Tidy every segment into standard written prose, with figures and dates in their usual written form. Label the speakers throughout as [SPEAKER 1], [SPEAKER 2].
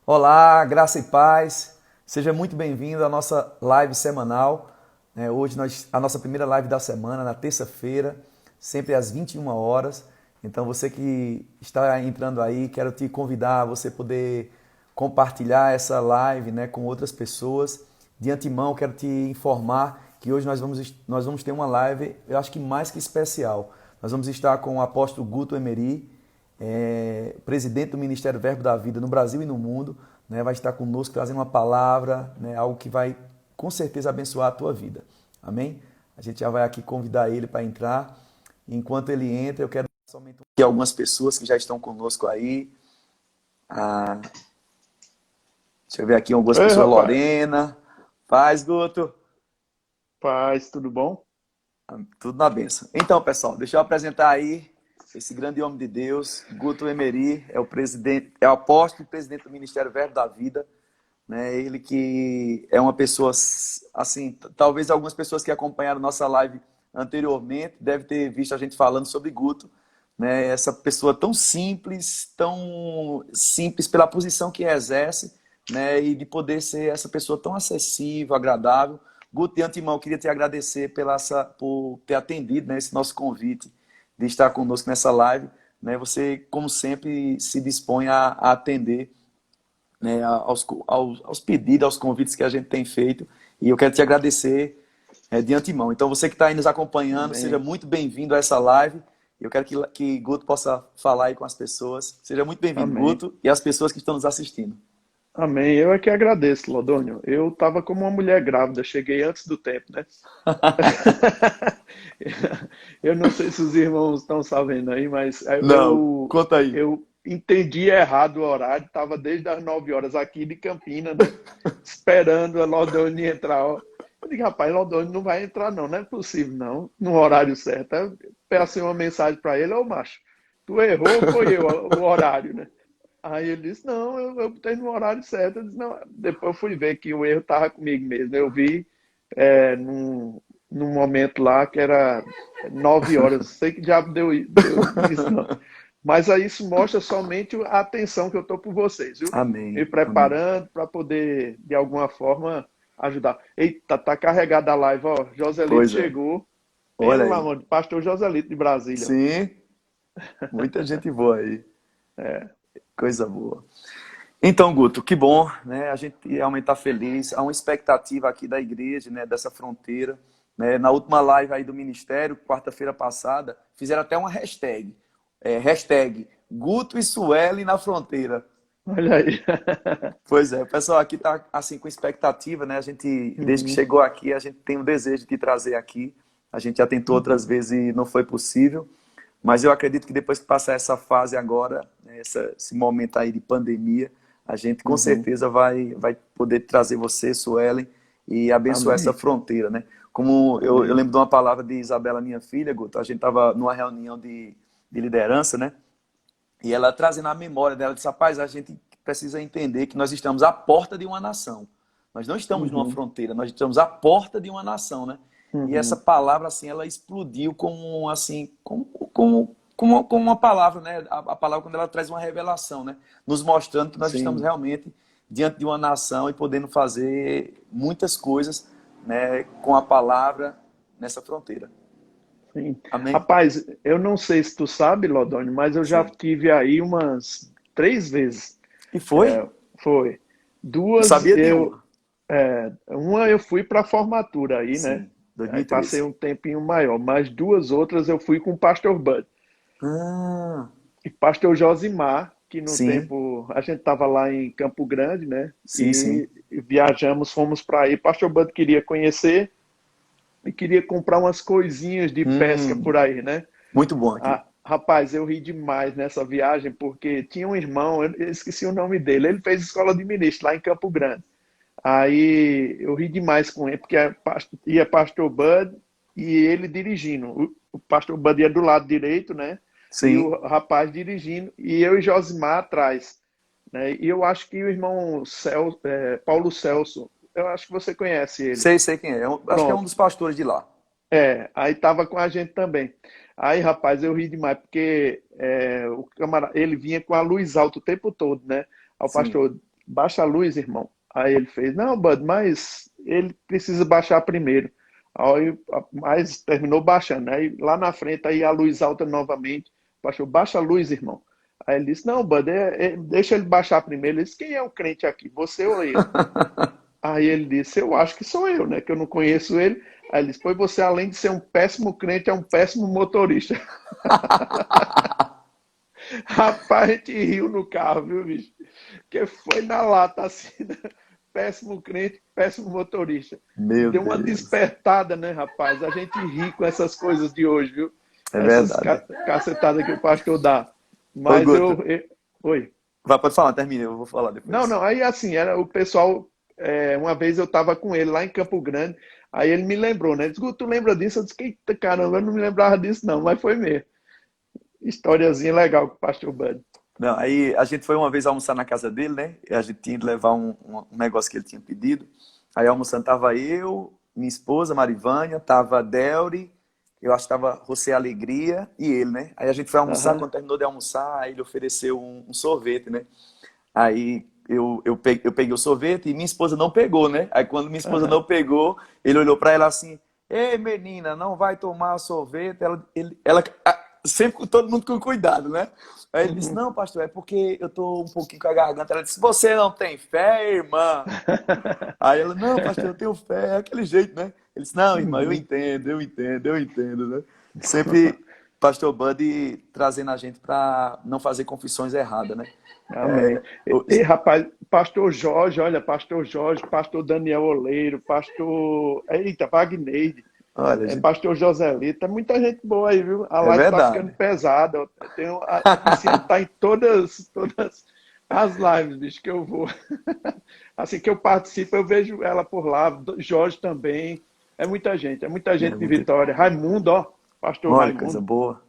[SPEAKER 1] Olá, graça e paz. Seja muito bem-vindo à nossa live semanal. Hoje a nossa primeira live da semana, na terça-feira, sempre às 21 horas. Então você que está entrando aí, quero te convidar a você poder compartilhar essa live, né, com outras pessoas. De antemão, quero te informar que hoje nós vamos ter uma live, eu acho que mais que especial. Nós vamos estar com o apóstolo Guto Emery, presidente do Ministério Verbo da Vida no Brasil e no mundo, né, vai estar conosco trazendo uma palavra, né, algo que vai com certeza abençoar a tua vida. Amém? A gente já vai aqui convidar ele para entrar. Enquanto ele entra, eu quero somente aqui algumas pessoas que já estão conosco aí. Ah, deixa eu ver aqui algumas
[SPEAKER 2] Oi,
[SPEAKER 1] pessoas.
[SPEAKER 2] rapaz.
[SPEAKER 1] Lorena. Paz, Guto.
[SPEAKER 2] Paz, tudo bom?
[SPEAKER 1] Tudo na benção. Então, pessoal, deixa eu apresentar aí esse grande homem de Deus, Guto Emery, é o presidente, é o apóstolo e presidente do Ministério Verbo da Vida, né? Ele que é uma pessoa assim, talvez algumas pessoas que acompanharam nossa live anteriormente devem ter visto a gente falando sobre Guto, né? Essa pessoa tão simples pela posição que exerce, né? E de poder ser essa pessoa tão acessível, agradável. Guto, de antemão, eu queria te agradecer por ter atendido, né, esse nosso convite de estar conosco nessa live. Né? Você, como sempre, se dispõe a atender, né, aos pedidos, aos convites que a gente tem feito. E eu quero te agradecer de antemão. Então, você que está aí nos acompanhando, seja
[SPEAKER 2] Amém.
[SPEAKER 1] muito bem-vindo a essa live. Eu quero que Guto possa falar aí com as pessoas. Seja muito bem-vindo,
[SPEAKER 2] Amém.
[SPEAKER 1] Guto, e as pessoas que estão nos assistindo.
[SPEAKER 2] Amém. Eu é que agradeço, Lodônio. Eu estava como uma mulher grávida, cheguei antes do tempo, né? Eu não sei se os irmãos estão sabendo aí, mas
[SPEAKER 1] Não,
[SPEAKER 2] eu,
[SPEAKER 1] conta aí.
[SPEAKER 2] eu entendi errado o horário, estava desde as 9 horas aqui de Campina, né? Esperando a Lodônio entrar. Ó. Eu digo, rapaz, Lodônio não vai entrar não, não é possível não, no horário certo. Aí eu passei uma mensagem para ele, ô macho, tu errou ou foi eu o horário, né? Aí ele disse, não, eu botei no horário certo. Eu disse, não. Depois eu fui ver que o erro estava comigo mesmo. Eu vi num momento lá que era 9 horas. Sei que diabo deu isso, não. Mas aí isso mostra somente a atenção que eu estou por vocês, viu? Me
[SPEAKER 1] Amém, amém.
[SPEAKER 2] preparando para poder, de alguma forma, ajudar. Eita, tá carregada a live, ó. Joselito
[SPEAKER 1] Pois é.
[SPEAKER 2] chegou.
[SPEAKER 1] Olha
[SPEAKER 2] Pelo
[SPEAKER 1] aí.
[SPEAKER 2] amor de Pastor Joselito de Brasília. Ó.
[SPEAKER 1] Sim, muita gente boa aí.
[SPEAKER 2] É.
[SPEAKER 1] Coisa boa. Então, Guto, que bom, né? A gente realmente está feliz. Há uma expectativa aqui da igreja, né? Dessa fronteira. Né? Na última live aí do Ministério, quarta-feira passada, fizeram até uma hashtag. Hashtag Guto e Sueli na fronteira.
[SPEAKER 2] Olha aí.
[SPEAKER 1] Pois é, o pessoal aqui está assim com expectativa, né? A gente, desde que
[SPEAKER 2] Uhum,
[SPEAKER 1] chegou aqui, a gente tem o desejo de te trazer aqui. A gente já tentou outras
[SPEAKER 2] uhum,
[SPEAKER 1] vezes e não foi possível. Mas eu acredito que depois que passar essa fase agora, né, esse momento aí de pandemia, a gente com
[SPEAKER 2] uhum.
[SPEAKER 1] certeza vai poder trazer você, Suelen, e abençoar essa
[SPEAKER 2] Amém.
[SPEAKER 1] fronteira, né? Como eu
[SPEAKER 2] Amém.
[SPEAKER 1] lembro de uma palavra de Isabela, minha filha, Guto, a gente estava numa reunião de liderança, né? E ela trazendo a memória dela, disse, rapaz, a gente precisa entender que nós estamos à porta de uma nação. Nós não estamos numa
[SPEAKER 2] Uhum,
[SPEAKER 1] fronteira, nós estamos à porta de uma nação, né? E essa
[SPEAKER 2] uhum.
[SPEAKER 1] palavra, assim, ela explodiu como, assim, como uma palavra, né? A palavra quando ela traz uma revelação, né? Nos mostrando que nós estamos
[SPEAKER 2] Sim,
[SPEAKER 1] realmente diante de uma nação e podendo fazer muitas coisas, né? Com a palavra nessa fronteira.
[SPEAKER 2] sim.
[SPEAKER 1] Amém?
[SPEAKER 2] Rapaz, eu não sei se tu sabe, Lodônio, mas eu já
[SPEAKER 1] Sim.
[SPEAKER 2] tive aí umas 3 vezes.
[SPEAKER 1] E foi?
[SPEAKER 2] Foi.
[SPEAKER 1] Não
[SPEAKER 2] Duas,
[SPEAKER 1] sabia de uma.
[SPEAKER 2] uma eu fui para formatura aí, né?
[SPEAKER 1] Sim,
[SPEAKER 2] Aí passei
[SPEAKER 1] 2013.
[SPEAKER 2] um tempinho maior, mas duas outras eu fui com o Pastor Bud.
[SPEAKER 1] Ah,
[SPEAKER 2] E Pastor Josimar, que no
[SPEAKER 1] sim,
[SPEAKER 2] tempo a gente estava lá em Campo Grande, né?
[SPEAKER 1] sim, sim.
[SPEAKER 2] E viajamos, fomos para aí. Pastor Bud queria conhecer e queria comprar umas coisinhas de pesca
[SPEAKER 1] Hum,
[SPEAKER 2] por aí, né?
[SPEAKER 1] muito bom aqui.
[SPEAKER 2] Ah, rapaz, eu ri demais nessa viagem porque tinha um irmão, eu esqueci o nome dele, ele fez escola de ministro lá em Campo Grande. Aí eu ri demais com ele, porque ia pastor Bud e ele dirigindo. O pastor Bud ia do lado direito, né? E o
[SPEAKER 1] Sim,
[SPEAKER 2] rapaz dirigindo, e eu e Josimar atrás. Né? E eu acho que o irmão Paulo Celso, eu acho que você conhece ele.
[SPEAKER 1] sei quem é. Acho que é um
[SPEAKER 2] Pronto.
[SPEAKER 1] dos pastores de lá.
[SPEAKER 2] Aí tava com a gente também. Aí, rapaz, eu ri demais, porque ele vinha com a luz alta o tempo todo, né? Aí o
[SPEAKER 1] Sim,
[SPEAKER 2] pastor baixa a luz, irmão. Aí ele fez, não, Bud, mas ele precisa baixar primeiro. Aí, mas terminou baixando. Aí lá na frente, aí a luz alta novamente. Baixou, baixa a luz, irmão. Aí ele disse, não, Bud, deixa ele baixar primeiro. Ele disse, quem é o crente aqui, você ou eu? Aí ele disse, eu acho que sou eu, né? Que eu não conheço ele. Aí ele disse, pois você, além de ser um péssimo crente, é um péssimo motorista. Rapaz, a gente riu no carro, viu, bicho? Porque foi na lata, assim, né? Péssimo crente, péssimo motorista.
[SPEAKER 1] Meu
[SPEAKER 2] Deu uma
[SPEAKER 1] Deus.
[SPEAKER 2] despertada, né, rapaz? A gente ri com essas coisas de hoje, viu?
[SPEAKER 1] É
[SPEAKER 2] Essas
[SPEAKER 1] verdade.
[SPEAKER 2] cacetadas que o pastor dá.
[SPEAKER 1] Ô,
[SPEAKER 2] Mas
[SPEAKER 1] Guto,
[SPEAKER 2] oi.
[SPEAKER 1] vai, pode falar, termina, eu vou falar
[SPEAKER 2] Não,
[SPEAKER 1] depois.
[SPEAKER 2] não, aí assim, era o pessoal. Uma vez eu estava com ele lá em Campo Grande, aí ele me lembrou, né? Ele disse, "Guto, tu lembra disso?" Eu disse, eita caramba, eu não me lembrava disso, não, mas foi mesmo. Historiazinha legal com o pastor Bud.
[SPEAKER 1] Não, aí a gente foi uma vez almoçar na casa dele, né? E a gente tinha que levar um negócio que ele tinha pedido. Aí almoçando tava eu, minha esposa, Marivânia, tava a Delry, eu acho que tava José Alegria e ele, né? Aí a gente foi almoçar,
[SPEAKER 2] Aham.
[SPEAKER 1] quando terminou de almoçar, aí ele ofereceu um sorvete, né? Aí eu peguei o sorvete e minha esposa não pegou, né? Aí quando minha esposa
[SPEAKER 2] Aham.
[SPEAKER 1] não pegou, ele olhou para ela assim: Ei, menina, não vai tomar sorvete? Sempre com todo mundo com cuidado, né? Aí ele disse:
[SPEAKER 2] Uhum.
[SPEAKER 1] Não, pastor, é porque eu tô um pouquinho com a garganta. Ela disse: Você não tem fé, irmã? Aí ela: Não, pastor, eu tenho fé. É aquele jeito, né? Ele disse: Não, irmã, eu
[SPEAKER 2] Uhum.
[SPEAKER 1] entendo, eu entendo, eu entendo, né? Sempre pastor Buddy trazendo a gente para não fazer confissões erradas, né?
[SPEAKER 2] Amém. Rapaz, pastor Jorge, olha, pastor Jorge, pastor Daniel Oleiro, pastor. Eita, Wagner,
[SPEAKER 1] Olha, gente,
[SPEAKER 2] pastor Joselito, muita gente boa aí, viu? A
[SPEAKER 1] é
[SPEAKER 2] live tá ficando
[SPEAKER 1] verdade.
[SPEAKER 2] pesada. A Pisciane tá em todas as lives, bicho, que eu vou. Assim que eu participo, eu vejo ela por lá, Jorge também. É muita
[SPEAKER 1] É
[SPEAKER 2] gente de
[SPEAKER 1] muito...
[SPEAKER 2] Vitória. Raimundo, ó, pastor
[SPEAKER 1] Olha, coisa
[SPEAKER 2] Raimundo,
[SPEAKER 1] boa.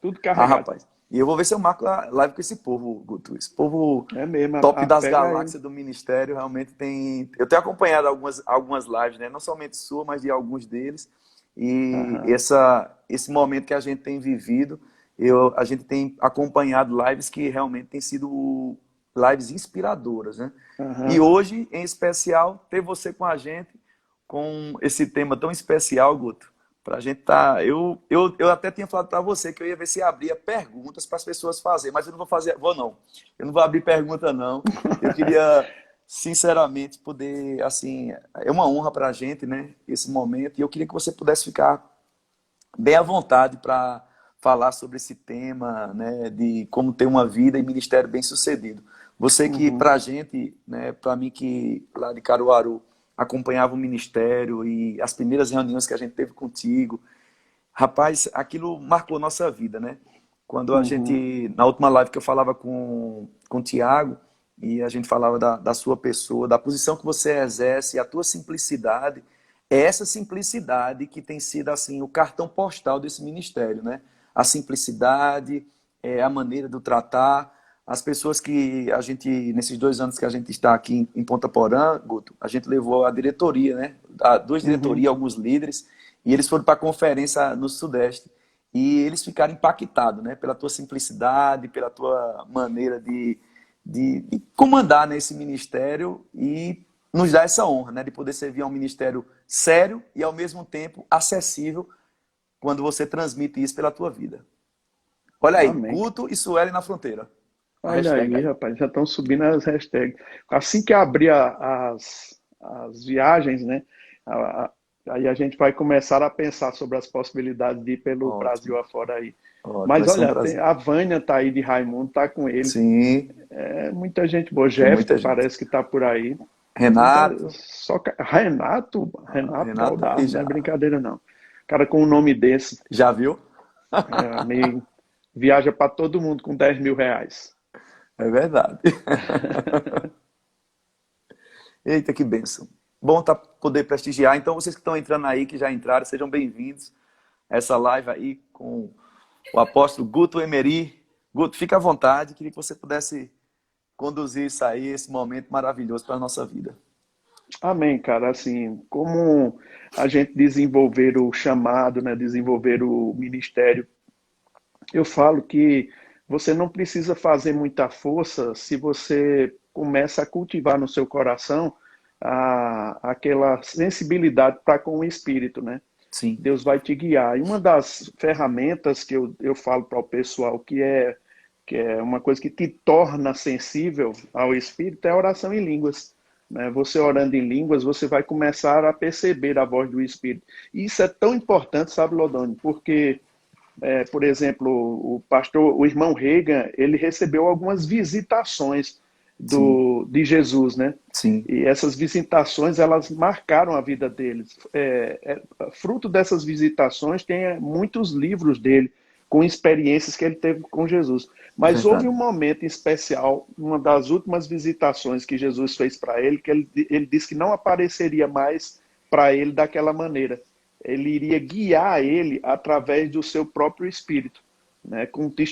[SPEAKER 2] tudo
[SPEAKER 1] Ah,
[SPEAKER 2] carregado.
[SPEAKER 1] rapaz. E eu vou ver se eu marco a live com esse povo, Guto. Esse povo
[SPEAKER 2] É mesmo,
[SPEAKER 1] top das
[SPEAKER 2] pega aí.
[SPEAKER 1] galáxias do ministério realmente tem. Eu tenho acompanhado algumas lives, né? Não somente sua, mas de alguns deles. E
[SPEAKER 2] Aham,
[SPEAKER 1] esse momento que a gente tem vivido, a gente tem acompanhado lives que realmente têm sido lives inspiradoras, né? E
[SPEAKER 2] aham.
[SPEAKER 1] hoje, em especial, ter você com a gente, com esse tema tão especial, Guto. Pra gente tá. Eu até tinha falado para você que eu ia ver se abria perguntas para as pessoas fazerem, mas eu não vou fazer. Vou não. Eu não vou abrir pergunta, não. Eu queria, sinceramente, poder. Assim, é uma honra para a gente, né? Esse momento. E eu queria que você pudesse ficar bem à vontade para falar sobre esse tema, né? De como ter uma vida e ministério bem sucedido. Você que,
[SPEAKER 2] Uhum,
[SPEAKER 1] para a gente, né? Para mim que lá de Caruaru acompanhava o ministério e as primeiras reuniões que a gente teve contigo, rapaz, aquilo marcou nossa vida, né? Quando a
[SPEAKER 2] uhum,
[SPEAKER 1] gente, na última live que eu falava com o Tiago, e a gente falava da sua pessoa, da posição que você exerce, a tua simplicidade, é essa simplicidade que tem sido assim o cartão postal desse ministério, né? A simplicidade, a maneira do tratar, as pessoas que a gente, nesses 2 anos que a gente está aqui em Ponta Porã, Guto, a gente levou a diretoria, né? Duas
[SPEAKER 2] uhum.
[SPEAKER 1] diretorias, alguns líderes, e eles foram para a conferência no Sudeste. E eles ficaram impactados, né? Pela tua simplicidade, pela tua maneira de comandar nesse ministério e nos dar essa honra, né? De poder servir a um ministério sério e, ao mesmo tempo, acessível quando você transmite isso pela tua vida. Olha aí,
[SPEAKER 2] Amém.
[SPEAKER 1] Guto e Sueli na fronteira. A
[SPEAKER 2] Olha
[SPEAKER 1] hashtag
[SPEAKER 2] aí,
[SPEAKER 1] aí.
[SPEAKER 2] rapaz, já estão subindo as hashtags. Assim que abrir as viagens, né? a- a- Aí a gente vai começar a pensar sobre as possibilidades de ir pelo
[SPEAKER 1] Ótimo,
[SPEAKER 2] Brasil afora aí.
[SPEAKER 1] ótimo.
[SPEAKER 2] Mas
[SPEAKER 1] Vai ser um
[SPEAKER 2] olha,
[SPEAKER 1] prazer.
[SPEAKER 2] a Vânia tá aí de Raimundo, tá com ele.
[SPEAKER 1] Sim,
[SPEAKER 2] É muita gente boa.
[SPEAKER 1] tem
[SPEAKER 2] Jeff
[SPEAKER 1] muita gente.
[SPEAKER 2] parece que tá por aí.
[SPEAKER 1] Renato,
[SPEAKER 2] Renato
[SPEAKER 1] Renato tá aí
[SPEAKER 2] Baldasso, não é
[SPEAKER 1] já.
[SPEAKER 2] brincadeira não. Cara com um nome desse,
[SPEAKER 1] Já viu?
[SPEAKER 2] meio viaja para todo mundo com R$ 10.000.
[SPEAKER 1] É verdade. Eita, que bênção. Bom tá poder prestigiar. Então, vocês que estão entrando aí, que já entraram, sejam bem-vindos a essa live aí com o apóstolo Guto Emery. Guto, fica à vontade. Queria que você pudesse conduzir isso aí, esse momento maravilhoso para a nossa vida.
[SPEAKER 2] Amém, cara. Assim, como a gente desenvolver o chamado, né, desenvolver o ministério, eu falo que você não precisa fazer muita força se você começa a cultivar no seu coração aquela sensibilidade para com o Espírito, né?
[SPEAKER 1] Sim,
[SPEAKER 2] Deus vai te guiar. E uma das ferramentas que eu falo para o pessoal que é uma coisa que te torna sensível ao Espírito é a oração em línguas. Né? Você orando em línguas, você vai começar a perceber a voz do Espírito. E isso é tão importante, sabe, Lodônio? Porque, por exemplo, o irmão Reagan, ele recebeu algumas visitações
[SPEAKER 1] sim,
[SPEAKER 2] de Jesus, né?
[SPEAKER 1] sim,
[SPEAKER 2] E essas visitações, elas marcaram a vida deles. Fruto dessas visitações, tem muitos livros dele, com experiências que ele teve com Jesus. Mas houve um
[SPEAKER 1] verdade.
[SPEAKER 2] momento em especial, uma das últimas visitações que Jesus fez para ele, que ele disse que não apareceria mais para ele daquela maneira. Ele iria guiar ele através do seu próprio espírito, né,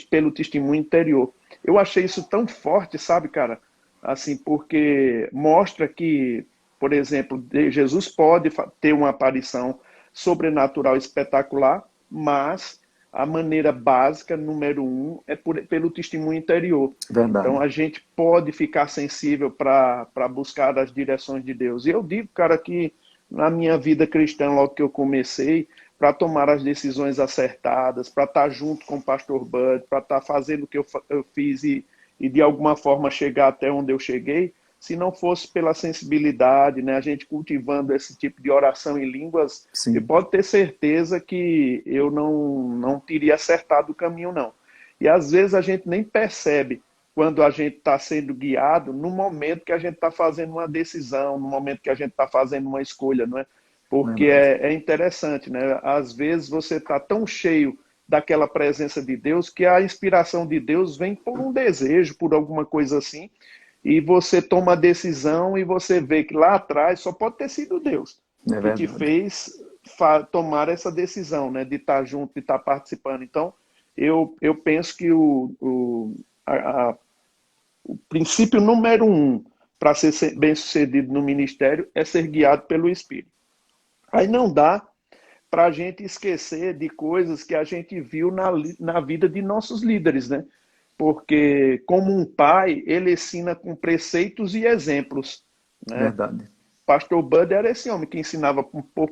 [SPEAKER 2] pelo testemunho interior. Eu achei isso tão forte, sabe, cara? Assim, porque mostra que, por exemplo, Jesus pode ter uma aparição sobrenatural espetacular, mas a maneira básica, número um, é pelo testemunho interior. Então,
[SPEAKER 1] Verdade.
[SPEAKER 2] a gente pode ficar sensível para buscar as direções de Deus. E eu digo, cara, que na minha vida cristã, logo que eu comecei, para tomar as decisões acertadas, para estar junto com o pastor Bud, para estar fazendo o que eu fiz e de alguma forma chegar até onde eu cheguei, se não fosse pela sensibilidade, né, a gente cultivando esse tipo de oração em línguas, eu
[SPEAKER 1] Sim,
[SPEAKER 2] posso ter certeza que eu não teria acertado o caminho, não. E às vezes a gente nem percebe quando a gente está sendo guiado no momento que a gente está fazendo uma decisão, no momento que a gente está fazendo uma escolha, não é? Porque
[SPEAKER 1] verdade.
[SPEAKER 2] é interessante, né? Às vezes você está tão cheio daquela presença de Deus que a inspiração de Deus vem por um desejo, por alguma coisa assim, e você toma a decisão e você vê que lá atrás só pode ter sido Deus
[SPEAKER 1] É
[SPEAKER 2] que te
[SPEAKER 1] verdade.
[SPEAKER 2] fez tomar essa decisão, né, de estar junto, de estar participando. Então, eu penso que o princípio número um para ser bem sucedido no ministério é ser guiado pelo Espírito. Aí não dá para a gente esquecer de coisas que a gente viu na vida de nossos líderes, né? Porque, como um pai, ele ensina com preceitos e exemplos, né?
[SPEAKER 1] Verdade.
[SPEAKER 2] Pastor Bud era esse homem que ensinava por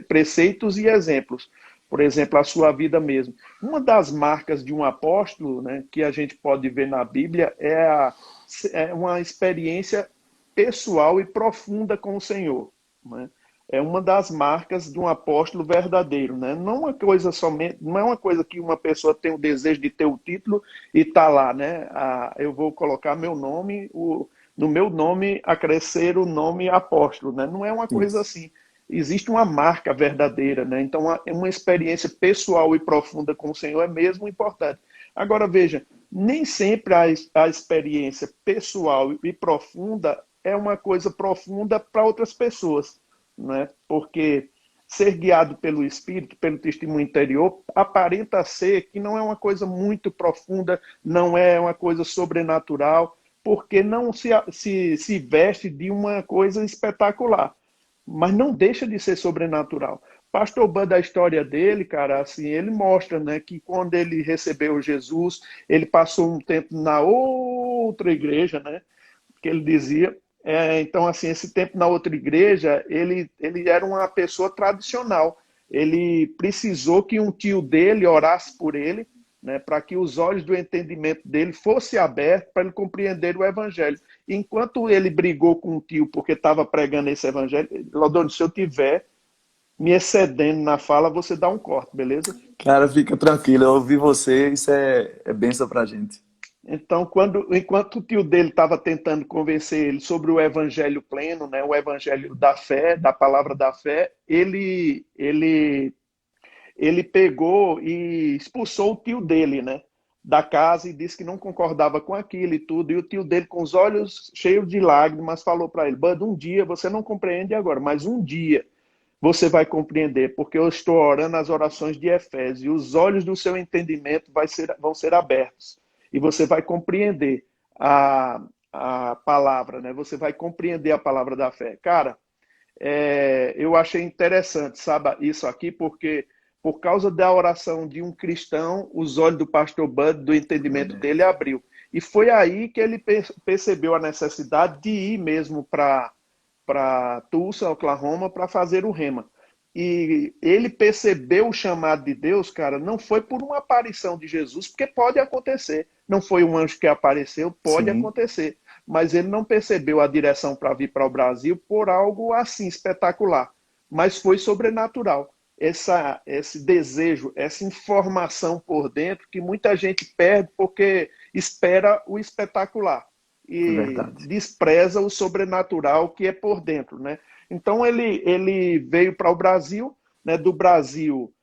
[SPEAKER 2] preceitos e exemplos. Por exemplo, a sua vida mesmo. Uma das marcas de um apóstolo, né, que a gente pode ver na Bíblia é uma experiência pessoal e profunda com o Senhor. Né? É uma das marcas de um apóstolo verdadeiro. Né? Não é uma coisa somente, não é uma coisa que uma pessoa tem o desejo de ter o título e está lá, né? Eu vou colocar meu nome, no meu nome acrescer o nome apóstolo, né? Não é uma coisa
[SPEAKER 1] Isso.
[SPEAKER 2] assim. Existe uma marca verdadeira, né? Então, uma experiência pessoal e profunda com o Senhor é mesmo importante. Agora, veja, nem sempre a experiência pessoal e profunda é uma coisa profunda para outras pessoas, né? Porque ser guiado pelo Espírito, pelo testemunho interior, aparenta ser que não é uma coisa muito profunda, não é uma coisa sobrenatural, porque não se veste de uma coisa espetacular. Mas não deixa de ser sobrenatural. Pastor Bud, a história dele, cara, assim, ele mostra, né, que quando ele recebeu Jesus, ele passou um tempo na outra igreja, né, que ele dizia. Então, assim, esse tempo na outra igreja, ele era uma pessoa tradicional. Ele precisou que um tio dele orasse por ele, né, para que os olhos do entendimento dele fossem abertos para ele compreender o evangelho. Enquanto ele brigou com o tio porque estava pregando esse evangelho, Laudônio, se eu tiver me excedendo na fala, você dá um corte, beleza?
[SPEAKER 1] Cara, fica tranquilo, eu ouvi você, isso é bênção pra gente.
[SPEAKER 2] Então, enquanto o tio dele estava tentando convencer ele sobre o evangelho pleno, né, o evangelho da fé, da palavra da fé, ele pegou e expulsou o tio dele, né, da casa e disse que não concordava com aquilo e tudo. E o tio dele, com os olhos cheios de lágrimas, falou para ele: Bud, um dia, você não compreende agora, mas um dia você vai compreender, porque eu estou orando as orações de Efésios e os olhos do seu entendimento vão ser abertos e você vai compreender a palavra, né? Você vai compreender a palavra da fé. Cara, eu achei interessante, sabe, isso aqui, porque por causa da oração de um cristão, os olhos do pastor Bud, do entendimento dele, abriu. E foi aí que ele percebeu a necessidade de ir mesmo para Tulsa, Oklahoma, para fazer o rema. E ele percebeu o chamado de Deus, cara, não foi por uma aparição de Jesus, porque pode acontecer. Não foi um anjo que apareceu, pode
[SPEAKER 1] Sim,
[SPEAKER 2] acontecer. Mas ele não percebeu a direção para vir para o Brasil por algo assim espetacular. Mas foi sobrenatural. Esse desejo, essa informação por dentro que muita gente perde porque espera o espetacular
[SPEAKER 1] é
[SPEAKER 2] e
[SPEAKER 1] verdade.
[SPEAKER 2] despreza o sobrenatural que é por dentro, né? Então ele veio para o Brasil, né? Do Brasil,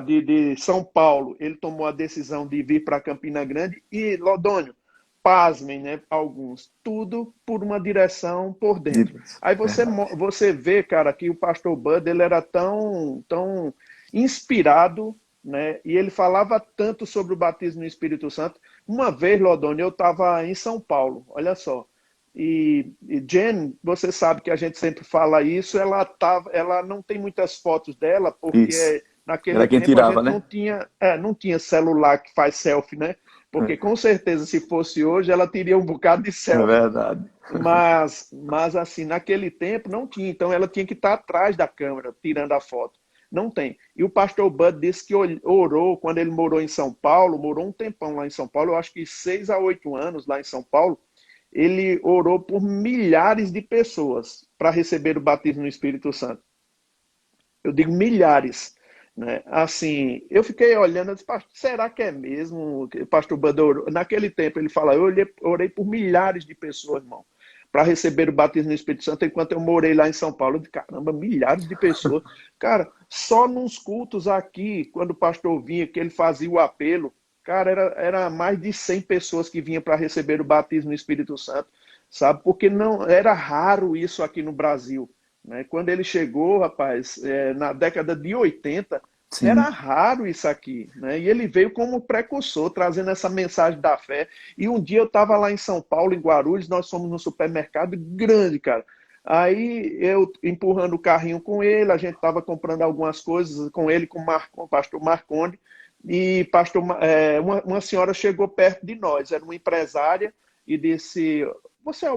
[SPEAKER 2] de São Paulo, ele tomou a decisão de vir para Campina Grande e, Lodônio, pasmem, né? Alguns, tudo por uma direção por
[SPEAKER 1] De
[SPEAKER 2] dentro.
[SPEAKER 1] Deus.
[SPEAKER 2] Aí
[SPEAKER 1] Verdade.
[SPEAKER 2] você vê, cara, que o pastor Bud ele era tão inspirado, né? E ele falava tanto sobre o batismo no Espírito Santo. Uma vez, Lodônio, eu estava em São Paulo, olha só. E Jen, você sabe que a gente sempre fala isso, ela não tem muitas fotos dela,
[SPEAKER 1] Isso.
[SPEAKER 2] porque naquele
[SPEAKER 1] Era quem
[SPEAKER 2] tempo a
[SPEAKER 1] tirava,
[SPEAKER 2] gente
[SPEAKER 1] né?
[SPEAKER 2] não tinha celular que faz selfie, né? Porque
[SPEAKER 1] É
[SPEAKER 2] com certeza, se fosse hoje, ela teria um bocado de
[SPEAKER 1] é
[SPEAKER 2] selfie.
[SPEAKER 1] verdade.
[SPEAKER 2] Mas assim, naquele tempo não tinha, então ela tinha que estar atrás da câmera, tirando a foto. Não tem. E o pastor Bud disse que orou, quando ele morou em São Paulo, morou um tempão lá em São Paulo, eu acho que 6 a 8 anos lá em São Paulo, ele orou por milhares de pessoas para receber o batismo no Espírito Santo. Eu digo milhares. Né? Assim, eu fiquei olhando, eu disse, será que é mesmo? O pastor Bud orou? Naquele tempo ele fala, eu orei por milhares de pessoas, irmão, para receber o batismo no Espírito Santo, enquanto eu morei lá em São Paulo. Eu disse, caramba, milhares de pessoas. Cara, só nos cultos aqui, quando o pastor vinha, que ele fazia o apelo, cara, era mais de 100 pessoas que vinham para receber o batismo no Espírito Santo, sabe? Porque não era raro isso aqui no Brasil. Né? Quando ele chegou, rapaz, na década de 80, era
[SPEAKER 1] Sim.
[SPEAKER 2] raro isso aqui. Né? E ele veio como precursor, trazendo essa mensagem da fé. E um dia eu estava lá em São Paulo, em Guarulhos, nós fomos num supermercado grande, cara. Aí eu empurrando o carrinho com ele, a gente estava comprando algumas coisas com ele, com o pastor Marconde, e uma senhora chegou perto de nós, era uma empresária, e disse, você é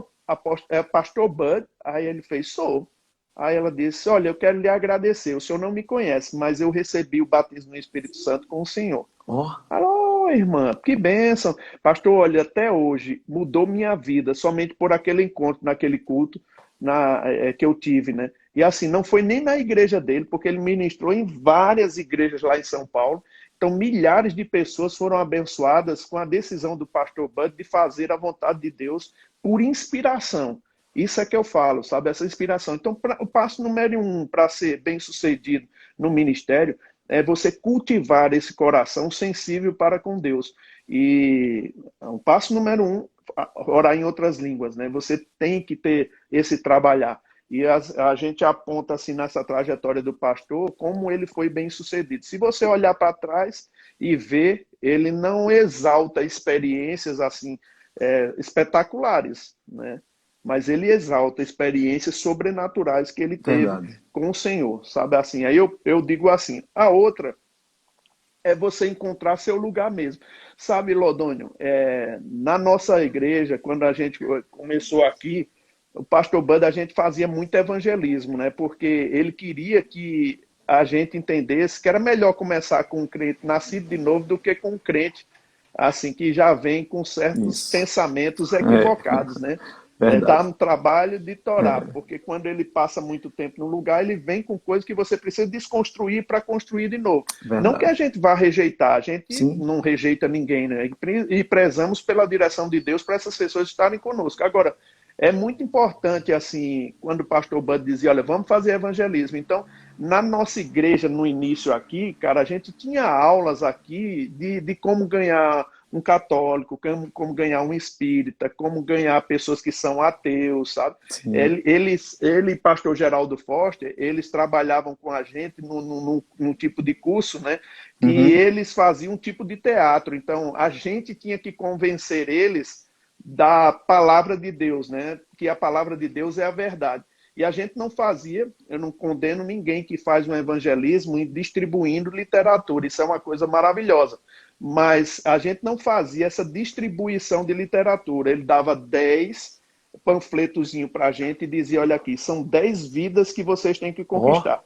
[SPEAKER 2] o pastor Bud? Aí ele fez, sou. Aí ela disse, olha, eu quero lhe agradecer, o senhor não me conhece, mas eu recebi o batismo no Espírito Santo com o senhor.
[SPEAKER 1] Ó,
[SPEAKER 2] Alô, irmã, que bênção. Pastor, olha, até hoje mudou minha vida, somente por aquele encontro, naquele culto que eu tive, né? E assim, não foi nem na igreja dele, porque ele ministrou em várias igrejas lá em São Paulo. Então, milhares de pessoas foram abençoadas com a decisão do pastor Bud de fazer a vontade de Deus por inspiração. Isso é que eu falo, sabe? Essa inspiração. Então, o passo número 1 para ser bem-sucedido no ministério é você cultivar esse coração sensível para com Deus. E o passo número 1, orar em outras línguas, né? Você tem que ter esse trabalhar. E a gente aponta assim nessa trajetória do pastor como ele foi bem sucedido. Se você olhar para trás e ver, ele não exalta experiências assim espetaculares, né? Mas ele exalta experiências sobrenaturais que ele teve
[SPEAKER 1] verdade.
[SPEAKER 2] com o Senhor, sabe assim? Aí eu digo assim, a outra é você encontrar seu lugar mesmo. Sabe, Lodônio, na nossa igreja, quando a gente começou aqui, o pastor Bud, a gente fazia muito evangelismo, né? Porque ele queria que a gente entendesse que era melhor começar com um crente nascido de novo do que com um crente assim que já vem com certos
[SPEAKER 1] Isso.
[SPEAKER 2] pensamentos
[SPEAKER 1] É,
[SPEAKER 2] equivocados, né? Dá
[SPEAKER 1] verdade.
[SPEAKER 2] um trabalho de torar,
[SPEAKER 1] É,
[SPEAKER 2] porque quando ele passa muito tempo no lugar, ele vem com coisas que você precisa desconstruir para construir de novo. Não que a
[SPEAKER 1] verdade.
[SPEAKER 2] gente vá rejeitar, a gente
[SPEAKER 1] Sim,
[SPEAKER 2] não rejeita ninguém, né? E prezamos pela direção de Deus para essas pessoas estarem conosco. Agora, é muito importante, assim, quando o pastor Bud dizia, olha, vamos fazer evangelismo. Então, na nossa igreja, no início aqui, cara, a gente tinha aulas aqui de como ganhar um católico, como ganhar um espírita, como ganhar pessoas que são ateus, sabe?
[SPEAKER 1] sim.
[SPEAKER 2] Ele e pastor Geraldo Foster, eles trabalhavam com a gente num tipo de curso, né? Que
[SPEAKER 1] Uhum.
[SPEAKER 2] eles faziam um tipo de teatro. Então, a gente tinha que convencer eles da palavra de Deus, né? Que a palavra de Deus é a verdade. E a gente não fazia, eu não condeno ninguém que faz um evangelismo distribuindo literatura, isso é uma coisa maravilhosa. mas a gente não fazia essa distribuição de literatura. Ele dava 10 panfletozinhos para a gente e dizia, olha aqui, são 10 vidas que vocês têm que
[SPEAKER 1] Ó,
[SPEAKER 2] conquistar.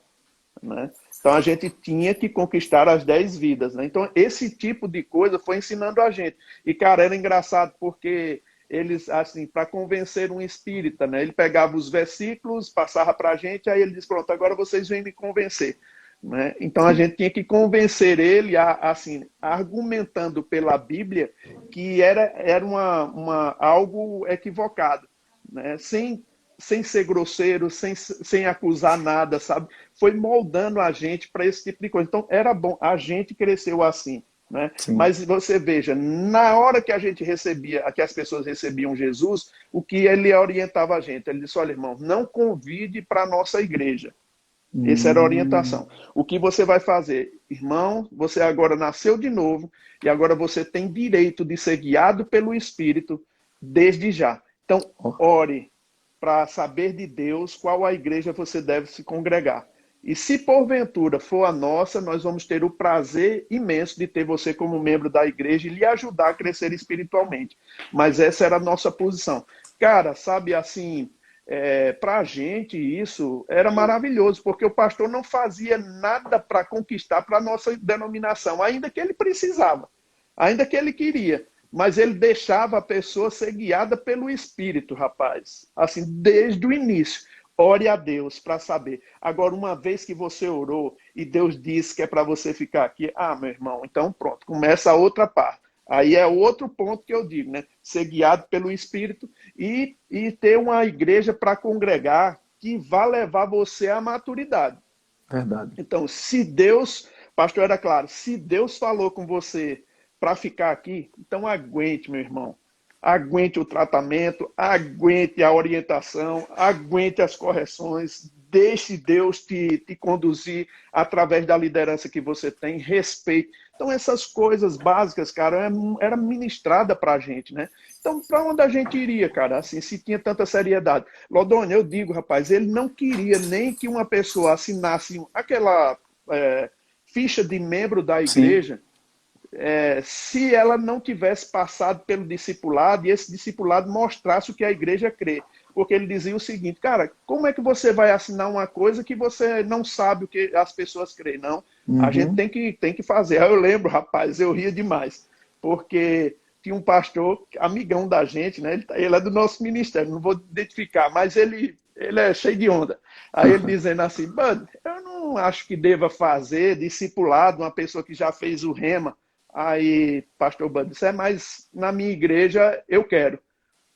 [SPEAKER 2] Né? Então a gente tinha que conquistar as 10 vidas. Né? Então esse tipo de coisa foi ensinando a gente. E, cara, era engraçado porque eles, assim, para convencer um espírita, né? Ele pegava os versículos, passava para a gente, aí ele disse, pronto, agora vocês vêm me convencer. Né? Então a
[SPEAKER 1] sim.
[SPEAKER 2] gente tinha que convencer ele, assim, argumentando pela Bíblia que era algo equivocado, né? Sem ser grosseiro, sem acusar nada, sabe? Foi moldando a gente para esse tipo de coisa. Então era bom, a gente cresceu assim. Né?
[SPEAKER 1] Sim.
[SPEAKER 2] Mas você veja, na hora que a gente recebia, que as pessoas recebiam Jesus, o que ele orientava a gente? Ele disse, olha, irmão, não convide para a nossa igreja. Essa era a
[SPEAKER 1] Hum,
[SPEAKER 2] orientação. O que você vai fazer? Irmão, você agora nasceu de novo e agora você tem direito de ser guiado pelo Espírito desde já. Então,
[SPEAKER 1] ó,
[SPEAKER 2] ore para saber de Deus qual a igreja você deve se congregar. E se porventura for a nossa, nós vamos ter o prazer imenso de ter você como membro da igreja e lhe ajudar a crescer espiritualmente. Mas essa era a nossa posição. Cara, sabe assim, para a gente isso era maravilhoso, porque o pastor não fazia nada para conquistar para a nossa denominação, ainda que ele precisava, ainda que ele queria. Mas ele deixava a pessoa ser guiada pelo Espírito, rapaz. Assim, desde o início. Ore a Deus para saber. Agora, uma vez que você orou e Deus disse que é para você ficar aqui, meu irmão, então pronto, começa a outra parte. Aí é outro ponto que eu digo, né? Ser guiado pelo Espírito e ter uma igreja para congregar que vá levar você à maturidade.
[SPEAKER 1] verdade.
[SPEAKER 2] Então, se Deus, pastor, era claro, se Deus falou com você para ficar aqui, então aguente, meu irmão. Aguente o tratamento, aguente a orientação, aguente as correções, deixe Deus te conduzir através da liderança que você tem, respeite. Então, essas coisas básicas, cara, era ministrada para a gente, né? Então, para onde a gente iria, cara, assim, se tinha tanta seriedade? Lodônia, eu digo, rapaz, ele não queria nem que uma pessoa assinasse aquela ficha de membro da
[SPEAKER 1] Sim,
[SPEAKER 2] igreja se ela não tivesse passado pelo discipulado e esse discipulado mostrasse o que a igreja crê. Porque ele dizia o seguinte, cara, como é que você vai assinar uma coisa que você não sabe o que as pessoas creem? Não, a gente
[SPEAKER 1] uhum,
[SPEAKER 2] tem que fazer. Aí eu lembro, rapaz, eu ria demais, porque tinha um pastor, amigão da gente, né? Ele é do nosso ministério, não vou identificar, mas ele é cheio de onda. Aí ele dizendo assim, Bud, eu não acho que deva fazer discipulado uma pessoa que já fez o rema. Aí, pastor Bud disse, mas na minha igreja eu quero.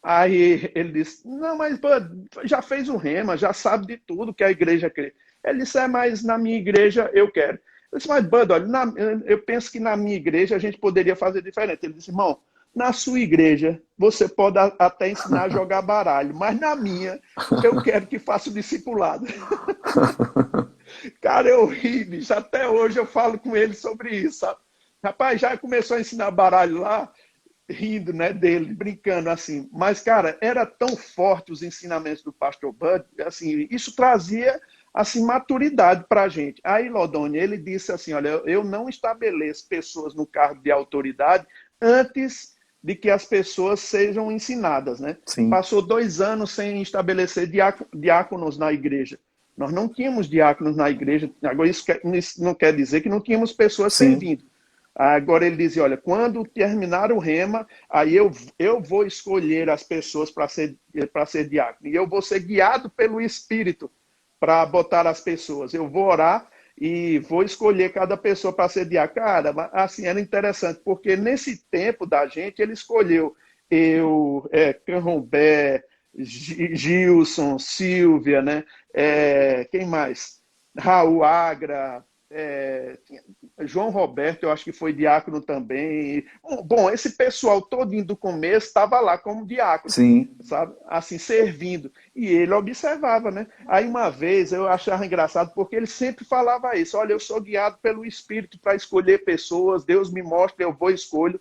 [SPEAKER 2] Aí ele disse, não, mas Bud, já fez o rema, já sabe de tudo que a igreja crê. Ele disse, mas na minha igreja eu quero. Eu disse, mas Bud, olha, eu penso que na minha igreja a gente poderia fazer diferente. Ele disse, irmão, na sua igreja você pode até ensinar a jogar baralho, mas na minha eu quero que faça o discipulado. Cara, eu ri, bicho. Até hoje eu falo com ele sobre isso, sabe? Rapaz, já começou a ensinar baralho lá, rindo, né, dele, brincando assim. Mas, cara, era tão forte os ensinamentos do pastor Bud, assim, isso trazia, assim, maturidade para a gente. Aí, Lodônia, ele disse assim, olha, eu não estabeleço pessoas no cargo de autoridade antes de que as pessoas sejam ensinadas, né?
[SPEAKER 1] sim,
[SPEAKER 2] Passou 2 anos sem estabelecer diáconos na igreja. Nós não tínhamos diáconos na igreja. Agora, isso não quer dizer que não tínhamos pessoas
[SPEAKER 1] sim,
[SPEAKER 2] servindo. Agora ele dizia, olha, quando terminar o rema, aí eu vou escolher as pessoas para ser diácono. E eu vou ser guiado pelo Espírito para botar as pessoas. Eu vou orar e vou escolher cada pessoa para ser diácono. Cara, assim, era interessante, porque nesse tempo da gente, ele escolheu eu, Canrombé, Gilson, Silvia, né? Quem mais? Raul Agra, João Roberto, eu acho que foi diácono também. Bom, esse pessoal todinho do começo estava lá como diácono,
[SPEAKER 1] sim,
[SPEAKER 2] sabe? Assim, servindo. E ele observava, né? Aí uma vez eu achava engraçado porque ele sempre falava isso: olha, eu sou guiado pelo Espírito para escolher pessoas, Deus me mostra, eu vou e escolho.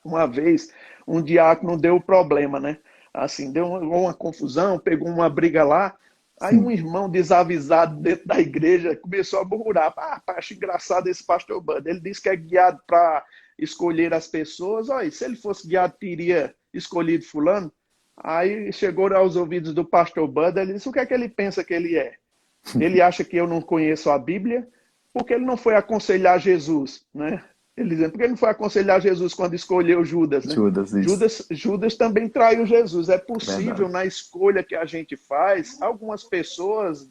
[SPEAKER 2] Uma vez, um diácono deu problema, né? Assim, deu uma confusão, pegou uma briga lá. Aí um
[SPEAKER 1] sim.
[SPEAKER 2] irmão desavisado dentro da igreja começou a murmurar. Acho engraçado esse pastor Bud. Ele disse que é guiado para escolher as pessoas. Olha, se ele fosse guiado, teria escolhido fulano. Aí chegou aos ouvidos do pastor Bud, ele disse, o que é que ele pensa que ele é? Ele acha que eu não conheço a Bíblia? Porque ele não foi aconselhar Jesus, né? Ele dizendo, porque ele não foi aconselhar Jesus quando escolheu Judas, né? Judas também traiu Jesus. É possível, na escolha que a gente faz, algumas pessoas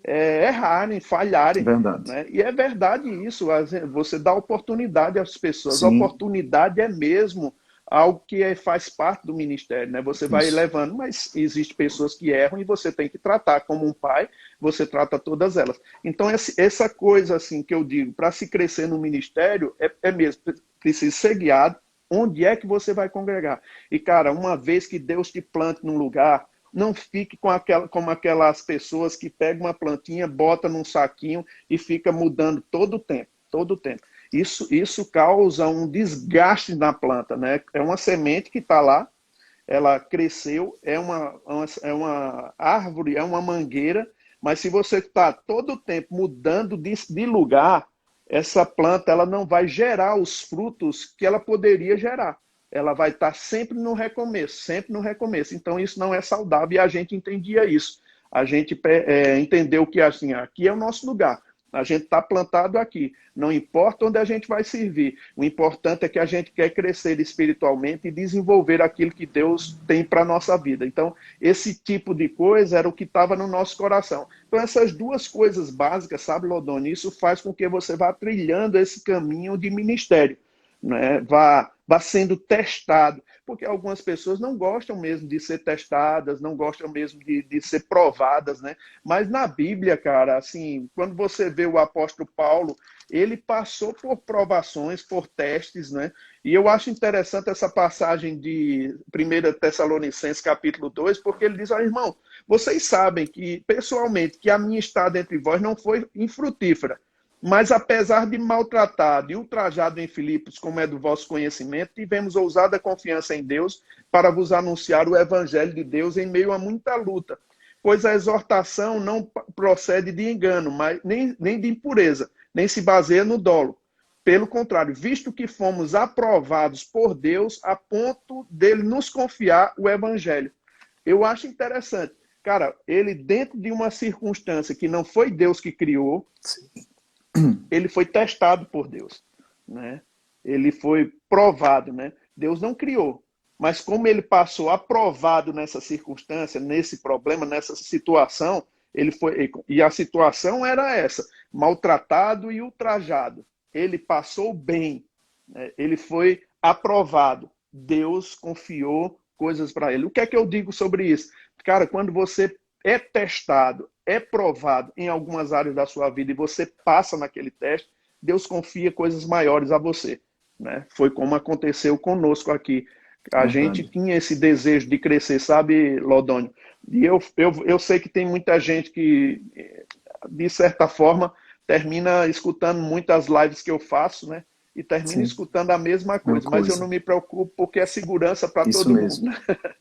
[SPEAKER 2] errarem, falharem. Né? E é verdade isso. Você dá oportunidade às pessoas. Sim. A oportunidade é mesmo algo que faz parte do ministério, né? Você vai levando, mas existem pessoas que erram e você tem que tratar como um pai, você trata todas elas. Então, essa coisa assim que eu digo, para se crescer no ministério, é mesmo, precisa ser guiado. Onde é que você vai congregar? E, cara, uma vez que Deus te plante num lugar, não fique como aquelas pessoas que pegam uma plantinha, bota num saquinho e fica mudando todo o tempo, todo o tempo. Isso causa um desgaste na planta, né? É uma semente que está lá, ela cresceu, é uma árvore, é uma mangueira, mas se você está todo o tempo mudando de lugar, essa planta ela não vai gerar os frutos que ela poderia gerar. Ela vai estar sempre no recomeço, sempre no recomeço. Então isso não é saudável e a gente entendia isso. A gente entendeu que assim, aqui é o nosso lugar. A gente está plantado aqui. Não importa onde a gente vai servir. O importante é que a gente quer crescer espiritualmente e desenvolver aquilo que Deus tem para a nossa vida. Então, esse tipo de coisa era o que estava no nosso coração. Então, essas duas coisas básicas, sabe, Lodone? Isso faz com que você vá trilhando esse caminho de ministério. Né? Vá sendo testado, porque algumas pessoas não gostam mesmo de ser testadas, não gostam mesmo de ser provadas, né? Mas na Bíblia, cara, assim, quando você vê o apóstolo Paulo, ele passou por provações, por testes, né? E eu acho interessante essa passagem de 1 Tessalonicenses, capítulo 2, porque ele diz, irmão, vocês sabem que, pessoalmente, que a minha estada entre vós não foi infrutífera. Mas, apesar de maltratado e ultrajado em Filipos, como é do vosso conhecimento, tivemos ousada confiança em Deus para vos anunciar o evangelho de Deus em meio a muita luta. Pois a exortação não procede de engano, nem de impureza, nem se baseia no dolo. Pelo contrário, visto que fomos aprovados por Deus a ponto dele nos confiar o evangelho. Eu acho interessante. Cara, ele dentro de uma circunstância que não foi Deus que criou, ele foi testado por Deus, né? Ele foi provado, né? Deus não criou, mas como ele passou aprovado nessa circunstância, nesse problema, nessa situação, ele foi, e a situação era essa, maltratado e ultrajado. Ele passou bem, né? Ele foi aprovado. Deus confiou coisas para ele. O que é que eu digo sobre isso? Cara, quando você é testado, é provado em algumas áreas da sua vida e você passa naquele teste, Deus confia coisas maiores a você. Né? Foi como aconteceu conosco aqui. A gente tinha esse desejo de crescer, sabe, Lodônio? E eu sei que tem muita gente que, de certa forma, termina escutando muitas lives que eu faço, né? E termina escutando a mesma coisa. Mas eu não me preocupo porque é segurança para todo mundo.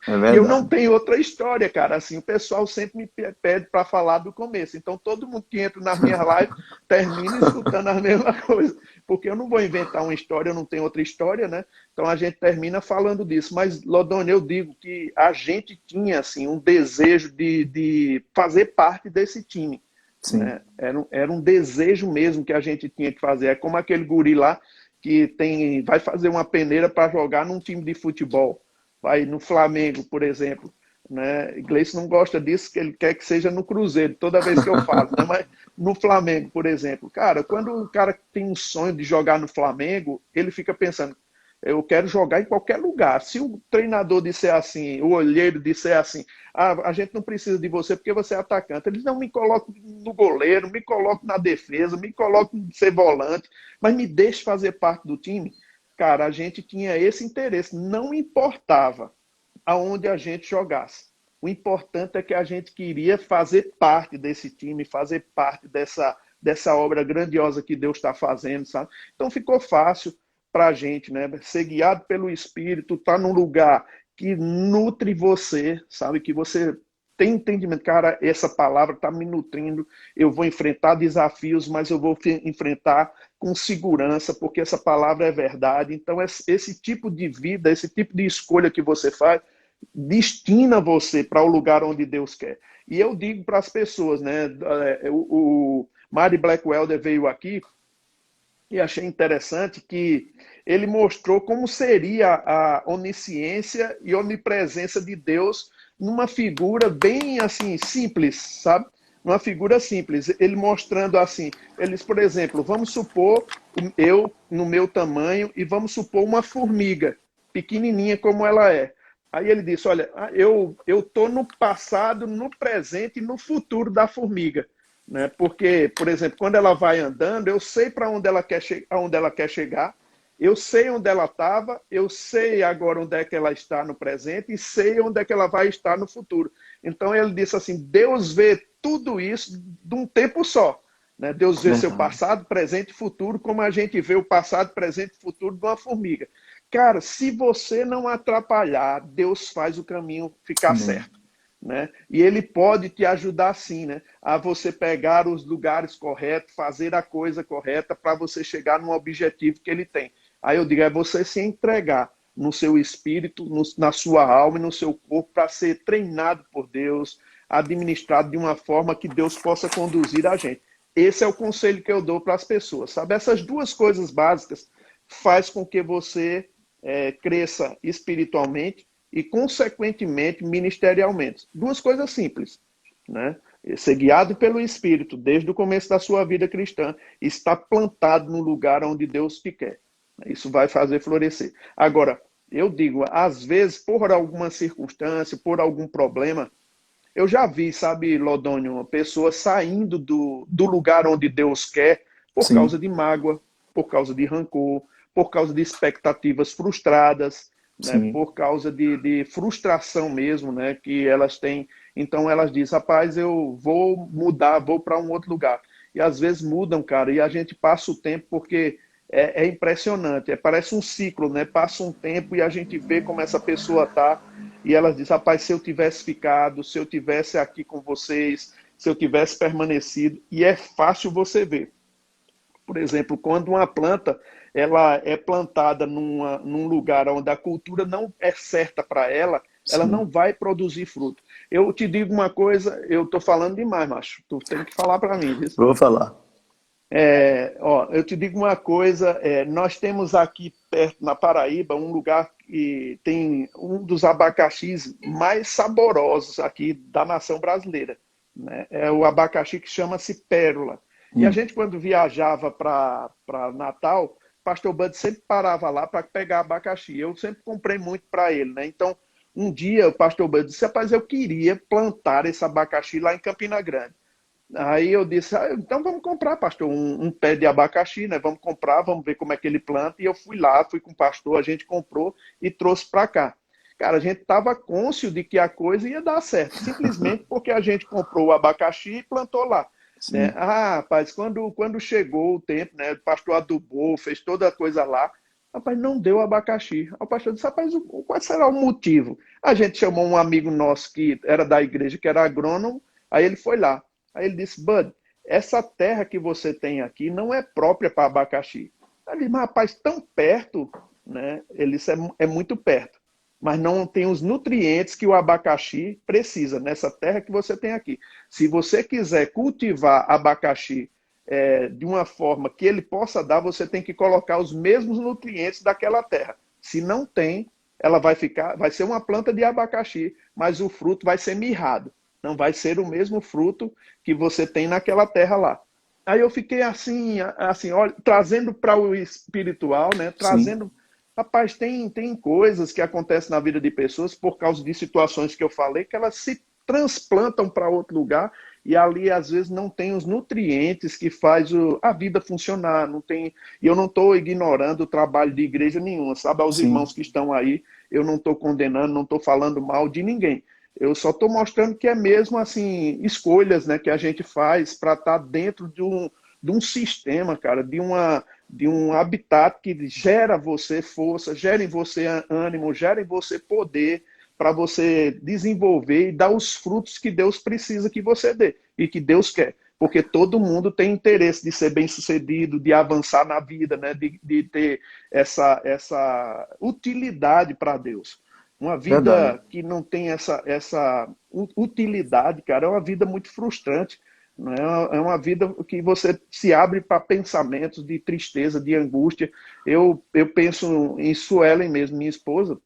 [SPEAKER 2] É e eu não tenho outra história, cara. Assim, o pessoal sempre me pede para falar do começo. Então, todo mundo que entra nas minhas lives termina escutando a mesma coisa. Porque eu não vou inventar uma história, eu não tenho outra história, né? Então, a gente termina falando disso. Mas, Lodone, eu digo que a gente tinha, assim, um desejo de fazer parte desse time. Né? Era um desejo mesmo que a gente tinha que fazer. É como aquele guri lá que vai fazer uma peneira para jogar num time de futebol. Vai no Flamengo, por exemplo. Né? Gleice não gosta disso, que ele quer que seja no Cruzeiro, toda vez que eu falo. Né? Mas no Flamengo, por exemplo. Cara, quando o cara tem um sonho de jogar no Flamengo, ele fica pensando, eu quero jogar em qualquer lugar. Se o treinador disser assim, o olheiro disser assim, a gente não precisa de você porque você é atacante. Eles não me colocam no goleiro, me colocam na defesa, me colocam de ser volante, mas me deixe fazer parte do time. Cara, a gente tinha esse interesse. Não importava aonde a gente jogasse. O importante é que a gente queria fazer parte desse time, fazer parte dessa obra grandiosa que Deus está fazendo, sabe? Então ficou fácil para a gente, né? Ser guiado pelo Espírito, estar num lugar que nutre você, sabe? Que você tem entendimento. Cara, essa palavra está me nutrindo, eu vou enfrentar desafios, mas eu vou enfrentar com segurança, porque essa palavra é verdade. Então, esse tipo de vida, esse tipo de escolha que você faz, destina você para o lugar onde Deus quer. E eu digo para as pessoas, né? O Mari Blackwelder veio aqui e achei interessante que ele mostrou como seria a onisciência e onipresença de Deus numa figura bem assim simples, sabe? Uma figura simples. Ele mostrando assim, eles, por exemplo, vamos supor eu no meu tamanho e vamos supor uma formiga pequenininha como ela é. Aí ele disse, olha, eu tô no passado, no presente e no futuro da formiga, né? Porque, por exemplo, quando ela vai andando, eu sei para onde ela quer chegar, eu sei onde ela estava, eu sei agora onde é que ela está no presente e sei onde é que ela vai estar no futuro. Então ele disse assim, Deus vê tudo isso de um tempo só, né? Deus vê seu passado, presente e futuro, como a gente vê o passado, presente e futuro de uma formiga. Cara, se você não atrapalhar, Deus faz o caminho ficar certo, né? E ele pode te ajudar sim, né? A você pegar os lugares corretos, fazer a coisa correta para você chegar no objetivo que ele tem. Aí eu digo, é você se entregar no seu espírito, na sua alma e no seu corpo para ser treinado por Deus, administrado de uma forma que Deus possa conduzir a gente. Esse é o conselho que eu dou para as pessoas, sabe? Essas duas coisas básicas faz com que você cresça espiritualmente e, consequentemente, ministerialmente. Duas coisas simples, né? Ser guiado pelo Espírito desde o começo da sua vida cristã e estar plantado no lugar onde Deus te quer. Isso vai fazer florescer. Agora, eu digo, às vezes, por alguma circunstância, por algum problema, eu já vi, sabe, Lodônio, uma pessoa saindo do lugar onde Deus quer por causa de mágoa, por causa de rancor, por causa de expectativas frustradas, né, por causa de frustração mesmo, né, que elas têm. Então elas dizem, rapaz, eu vou mudar, vou para um outro lugar. E às vezes mudam, cara, e a gente passa o tempo porque é impressionante, parece um ciclo, né? Passa um tempo e a gente vê como essa pessoa tá, e ela diz, rapaz, se eu tivesse ficado, se eu tivesse aqui com vocês, se eu tivesse permanecido, e é fácil você ver. Por exemplo, quando uma planta ela é plantada num lugar onde a cultura não é certa para ela, ela não vai produzir fruto. Eu te digo uma coisa, eu estou falando demais, macho. Tu tem que falar para mim, viu?
[SPEAKER 1] Vou falar.
[SPEAKER 2] Eu te digo uma coisa, nós temos aqui perto, na Paraíba, um lugar que tem um dos abacaxis mais saborosos aqui da nação brasileira, né? É o abacaxi que chama-se Pérola. E a gente, quando viajava para Natal, Pastor Bud sempre parava lá para pegar abacaxi. Eu sempre comprei muito para ele, né? Então, um dia o Pastor Bud disse, rapaz, eu queria plantar esse abacaxi lá em Campina Grande. Aí eu disse, então vamos comprar, pastor, um pé de abacaxi, né? Vamos comprar, vamos ver como é que ele planta. E eu fui lá, fui com o pastor, a gente comprou e trouxe para cá. Cara, a gente estava cônscio de que a coisa ia dar certo, simplesmente porque a gente comprou o abacaxi e plantou lá. Né? Rapaz, quando chegou o tempo, né? O pastor adubou, fez toda a coisa lá. Rapaz, não deu abacaxi. O pastor disse, rapaz, qual será o motivo? A gente chamou um amigo nosso que era da igreja, que era agrônomo, aí ele foi lá. Aí ele disse, Bud, essa terra que você tem aqui não é própria para abacaxi. Aí ele disse, mas rapaz, tão perto, né? Ele disse, é muito perto, mas não tem os nutrientes que o abacaxi precisa nessa terra que você tem aqui. Se você quiser cultivar abacaxi de uma forma que ele possa dar, você tem que colocar os mesmos nutrientes daquela terra. Se não tem, ela vai ser uma planta de abacaxi, mas o fruto vai ser mirrado. Não vai ser o mesmo fruto que você tem naquela terra lá. Aí eu fiquei assim, olha, trazendo para o espiritual, né? Trazendo. Rapaz, tem coisas que acontecem na vida de pessoas por causa de situações que eu falei, que elas se transplantam para outro lugar e ali às vezes não tem os nutrientes que faz a vida funcionar. Não tem, e eu não estou ignorando o trabalho de igreja nenhuma, sabe? Aos irmãos que estão aí, eu não estou condenando, não estou falando mal de ninguém. Eu só estou mostrando que é mesmo assim escolhas, né, que a gente faz para estar dentro de um sistema, cara, de um habitat que gera você força, gera em você ânimo, gera em você poder para você desenvolver e dar os frutos que Deus precisa que você dê e que Deus quer. porque todo mundo tem interesse de ser bem-sucedido, de avançar na vida, né? De ter essa utilidade para Deus. Uma
[SPEAKER 1] Verdade.
[SPEAKER 2] vida que não tem essa utilidade, cara, é uma vida muito frustrante. Não é uma vida que você se abre para pensamentos de tristeza, de angústia. Eu penso em Suelen mesmo, minha esposa.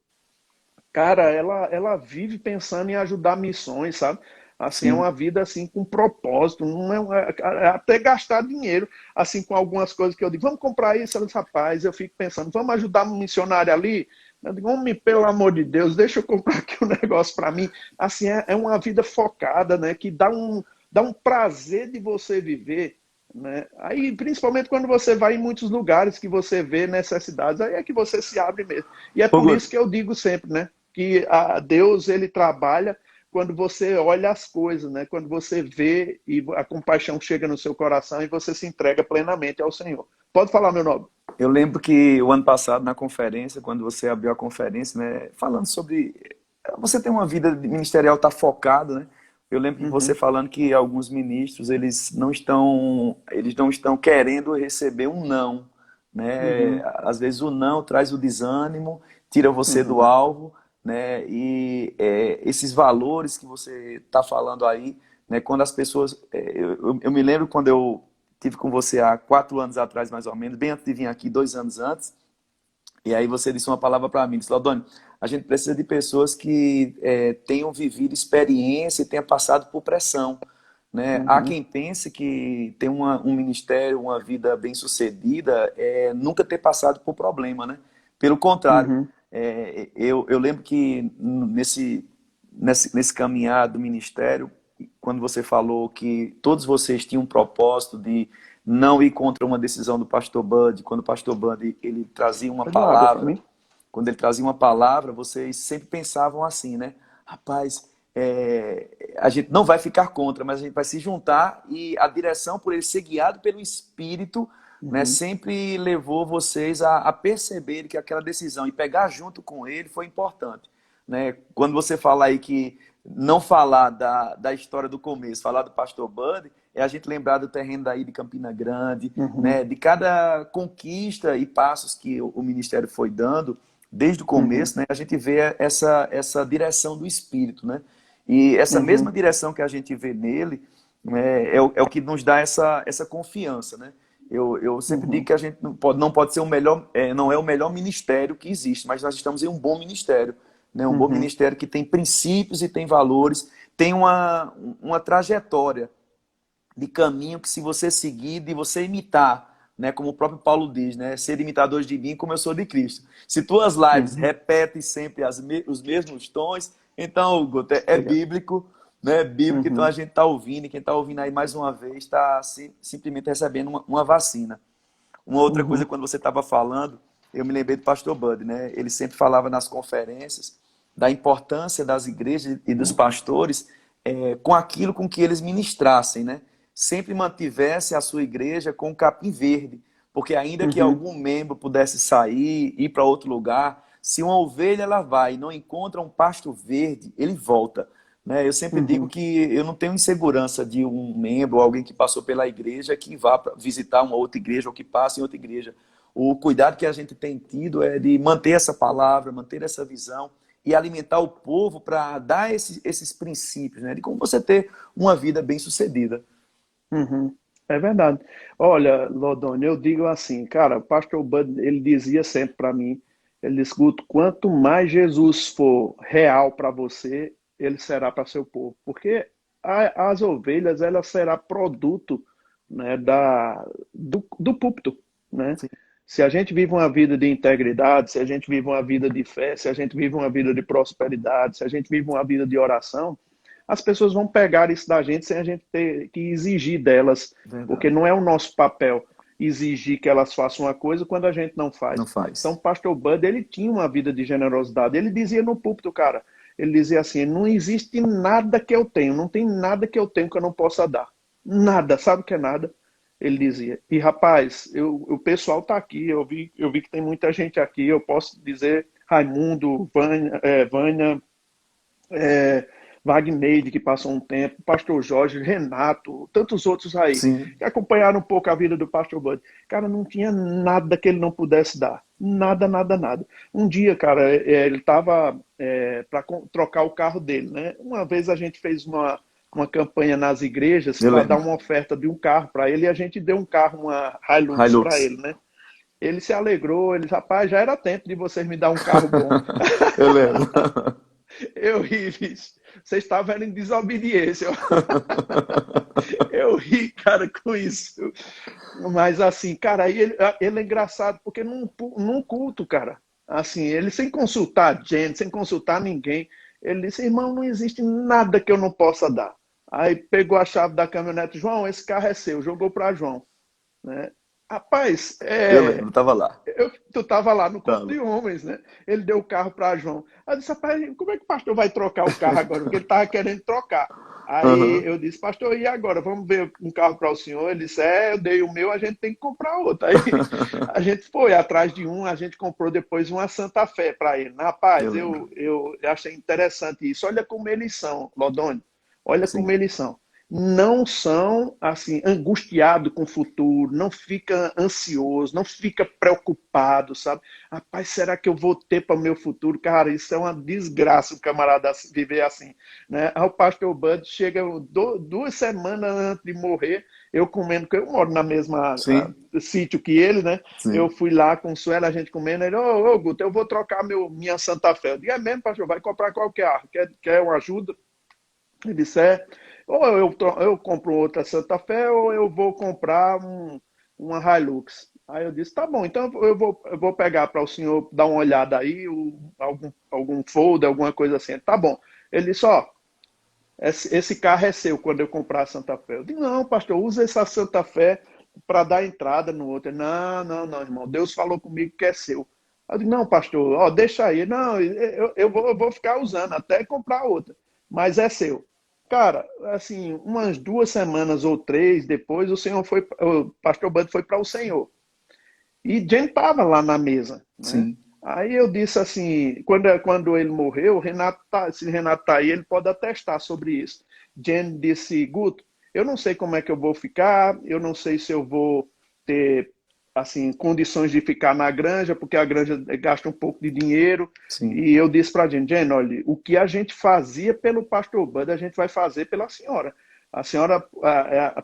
[SPEAKER 2] Cara, ela vive pensando em ajudar missões, sabe? Assim, é
[SPEAKER 1] Sim.
[SPEAKER 2] uma vida assim com propósito, não é até gastar dinheiro, assim, com algumas coisas que eu digo, vamos comprar isso, ela diz, rapaz, eu fico pensando, vamos ajudar um missionário ali? Eu digo, homem, pelo amor de Deus, deixa eu comprar aqui um negócio para mim. Assim, é uma vida focada, né? Que dá um prazer de você viver, né? Aí, principalmente quando você vai em muitos lugares que você vê necessidades, aí é que você se abre mesmo. E é
[SPEAKER 1] Ô,
[SPEAKER 2] por isso
[SPEAKER 1] Guto,
[SPEAKER 2] que eu digo sempre, né? Que Deus, ele trabalha quando você olha as coisas, né? Quando você vê e a compaixão chega no seu coração e você se entrega plenamente ao Senhor. Pode falar, meu nome.
[SPEAKER 1] eu lembro que o ano passado, na conferência, quando você abriu a conferência, né, falando sobre você tem uma vida ministerial, tá focado, né? Eu lembro de você
[SPEAKER 2] Uhum,
[SPEAKER 1] falando que alguns ministros eles não estão querendo receber um não, né?
[SPEAKER 2] uhum,
[SPEAKER 1] Às vezes o não traz o desânimo, tira você do
[SPEAKER 2] uhum,
[SPEAKER 1] alvo, né? E esses valores que você está falando aí, né? Quando as pessoas, eu me lembro quando eu tive com você há 4 anos atrás, mais ou menos, bem antes de vir aqui, 2 anos antes. E aí você disse uma palavra para mim, disse, Laudônio, a gente precisa de pessoas que tenham vivido experiência e tenham passado por pressão. Né? Há
[SPEAKER 2] uhum,
[SPEAKER 1] quem pense que ter um ministério, uma vida bem-sucedida, é nunca ter passado por problema. Né? Pelo contrário,
[SPEAKER 2] uhum,
[SPEAKER 1] eu lembro que nesse caminhar do ministério, quando você falou que todos vocês tinham um propósito de não ir contra uma decisão do pastor Bud, quando o pastor Bud ele trazia uma
[SPEAKER 2] pede uma água para
[SPEAKER 1] palavra,
[SPEAKER 2] mim.
[SPEAKER 1] quando ele trazia uma palavra, vocês sempre pensavam assim, né? Rapaz, a gente não vai ficar contra, mas a gente vai se juntar e a direção, por ele ser guiado pelo Espírito, né,
[SPEAKER 2] Uhum,
[SPEAKER 1] sempre levou vocês a perceber que aquela decisão e pegar junto com ele foi importante. Né? Quando você fala aí que não falar da história do começo, falar do pastor Bud, é a gente lembrar do terreno daí de Campina Grande,
[SPEAKER 2] uhum,
[SPEAKER 1] né? De cada conquista e passos que o ministério foi dando desde o
[SPEAKER 2] uhum,
[SPEAKER 1] começo, né? A gente vê essa direção do Espírito, né? E essa mesma
[SPEAKER 2] uhum,
[SPEAKER 1] direção que a gente vê nele é o que nos dá essa confiança, né? Eu sempre digo
[SPEAKER 2] uhum,
[SPEAKER 1] que a gente não pode ser o melhor, não é o melhor ministério que existe, mas nós estamos em um bom ministério, né? Um bom
[SPEAKER 2] uhum,
[SPEAKER 1] ministério que tem princípios e tem valores, tem uma trajetória de caminho que se você seguir, de você imitar, né, como o próprio Paulo diz, né, ser imitadores de mim como eu sou de Cristo. Se tuas lives
[SPEAKER 2] uhum.
[SPEAKER 1] repetem sempre os mesmos tons, então, Guto, é
[SPEAKER 2] Obrigado.
[SPEAKER 1] bíblico, né, é bíblico, então a
[SPEAKER 2] Uhum,
[SPEAKER 1] gente está ouvindo, e quem está ouvindo aí mais uma vez está simplesmente recebendo uma vacina. Uma outra coisa,
[SPEAKER 2] uhum,
[SPEAKER 1] quando você estava falando, eu me lembrei do pastor Bud, né? Ele sempre falava nas conferências da importância das igrejas e dos pastores com aquilo com que eles ministrassem, né? Sempre mantivesse a sua igreja com o capim verde, porque ainda que
[SPEAKER 2] uhum,
[SPEAKER 1] algum membro pudesse sair, ir para outro lugar, se uma ovelha ela vai e não encontra um pasto verde, ele volta. Né? Eu sempre digo
[SPEAKER 2] uhum,
[SPEAKER 1] que eu não tenho insegurança de um membro ou alguém que passou pela igreja que vá visitar uma outra igreja ou que passe em outra igreja. O cuidado que a gente tem tido é de manter essa palavra, manter essa visão e alimentar o povo para dar esses princípios, né? De como você ter uma vida bem-sucedida.
[SPEAKER 2] uhum. É verdade. Olha, Lodônio, eu digo assim, cara, o pastor Bud, ele dizia sempre para mim, ele disse, Guto, quanto mais Jesus for real para você, ele será para seu povo. Porque as ovelhas, ela será produto, né, do púlpito, né?
[SPEAKER 1] Sim.
[SPEAKER 2] Se a gente vive uma vida de integridade, se a gente vive uma vida de fé, se a gente vive uma vida de prosperidade, se a gente vive uma vida de oração, as pessoas vão pegar isso da gente sem a gente ter que exigir delas, porque
[SPEAKER 1] Verdade.
[SPEAKER 2] não é o nosso papel exigir que elas façam uma coisa quando a gente não
[SPEAKER 1] Não
[SPEAKER 2] faz. Então, o
[SPEAKER 1] faz.
[SPEAKER 2] pastor Bud, ele tinha uma vida de generosidade. Ele dizia no púlpito, cara, ele dizia assim, não existe nada que eu tenho, não tem nada que eu tenho que eu não possa dar. Nada, sabe o que é nada? Ele dizia. E, rapaz, o pessoal tá aqui, eu vi que tem muita gente aqui, eu posso dizer Raimundo, Vânia, Wagneide, que passou um tempo, pastor Jorge, Renato, tantos outros aí,
[SPEAKER 1] Sim.
[SPEAKER 2] que acompanharam um pouco a vida do pastor Bud. Cara, não tinha nada que ele não pudesse dar. Nada, nada, nada. Um dia, cara, ele estava para trocar o carro dele, né? Uma vez a gente fez uma campanha nas igrejas
[SPEAKER 1] Eu
[SPEAKER 2] para dar
[SPEAKER 1] lembro.
[SPEAKER 2] uma oferta de um carro para ele e a gente deu um carro, uma Hilux para
[SPEAKER 1] Hilux.
[SPEAKER 2] ele, né? Ele se alegrou, ele, rapaz, já era tempo de vocês me dar um carro bom.
[SPEAKER 1] Eu lembro.
[SPEAKER 2] Eu ri, bicho. Vocês estavam em desobediência. Eu ri, cara, com isso. Mas assim, cara, aí ele é engraçado, porque num culto, cara, assim, ele sem consultar gente, sem consultar ninguém, ele disse, irmão, não existe nada que eu não possa dar. Aí pegou a chave da caminhonete, João, esse carro é seu, jogou para João, né? Rapaz,
[SPEAKER 1] Eu lembro, tava lá.
[SPEAKER 2] tu estava lá no culto
[SPEAKER 1] Tava.
[SPEAKER 2] de homens, né? Ele deu o carro para João. Aí eu disse, rapaz, como é que o pastor vai trocar o carro agora? Porque ele estava querendo trocar. Aí
[SPEAKER 1] Aham.
[SPEAKER 2] eu disse, pastor, e agora? Vamos ver um carro para o senhor? Ele disse, eu dei o meu, a gente tem que comprar outro. Aí a gente foi atrás de um, a gente comprou depois uma Santa Fé para ele.
[SPEAKER 1] Eu
[SPEAKER 2] Rapaz,
[SPEAKER 1] lembro.
[SPEAKER 2] eu achei interessante isso. Olha como eles são, Lodônio. Olha como
[SPEAKER 1] Sim.
[SPEAKER 2] eles são. Não são assim angustiados com o futuro, não fica ansioso, não fica preocupado, sabe? Rapaz, será que eu vou ter para o meu futuro? Cara, isso é uma desgraça o camarada viver assim, né? Aí o pastor Bud chega 2 semanas antes de morrer, eu comendo, porque eu moro na mesma
[SPEAKER 1] Sim.
[SPEAKER 2] sítio que ele, né? Eu
[SPEAKER 1] Sim.
[SPEAKER 2] fui lá com o Suela, a gente comendo, ele, ô Guto, eu vou trocar minha Santa Fé. Eu digo, é mesmo, pastor, vai comprar qualquer carro, quer uma ajuda? Ele disse, ou eu compro outra Santa Fé, ou eu vou comprar uma Hilux. Aí eu disse, tá bom, então eu vou pegar para o senhor dar uma olhada aí, algum folder, alguma coisa assim. Tá bom. Ele disse, esse carro é seu quando eu comprar a Santa Fé. Eu disse, não, pastor, usa essa Santa Fé para dar entrada no outro. Não, não, não, irmão, Deus falou comigo que é seu. Eu disse, não, pastor, deixa aí. Não, eu vou ficar usando até comprar outra, mas é seu. Cara, assim, umas 2 semanas ou 3 depois, o pastor Bud foi para o Senhor. E Jen estava lá na mesa, né?
[SPEAKER 1] Sim.
[SPEAKER 2] Aí eu disse assim, quando ele morreu, se Renato tá aí, ele pode atestar sobre isso. Jen disse, Guto, eu não sei como é que eu vou ficar, eu não sei se eu vou ter assim condições de ficar na granja, porque a granja gasta um pouco de dinheiro.
[SPEAKER 1] Sim.
[SPEAKER 2] E eu disse para Jen, olha, o que a gente fazia pelo pastor Bud, a gente vai fazer pela senhora. A senhora,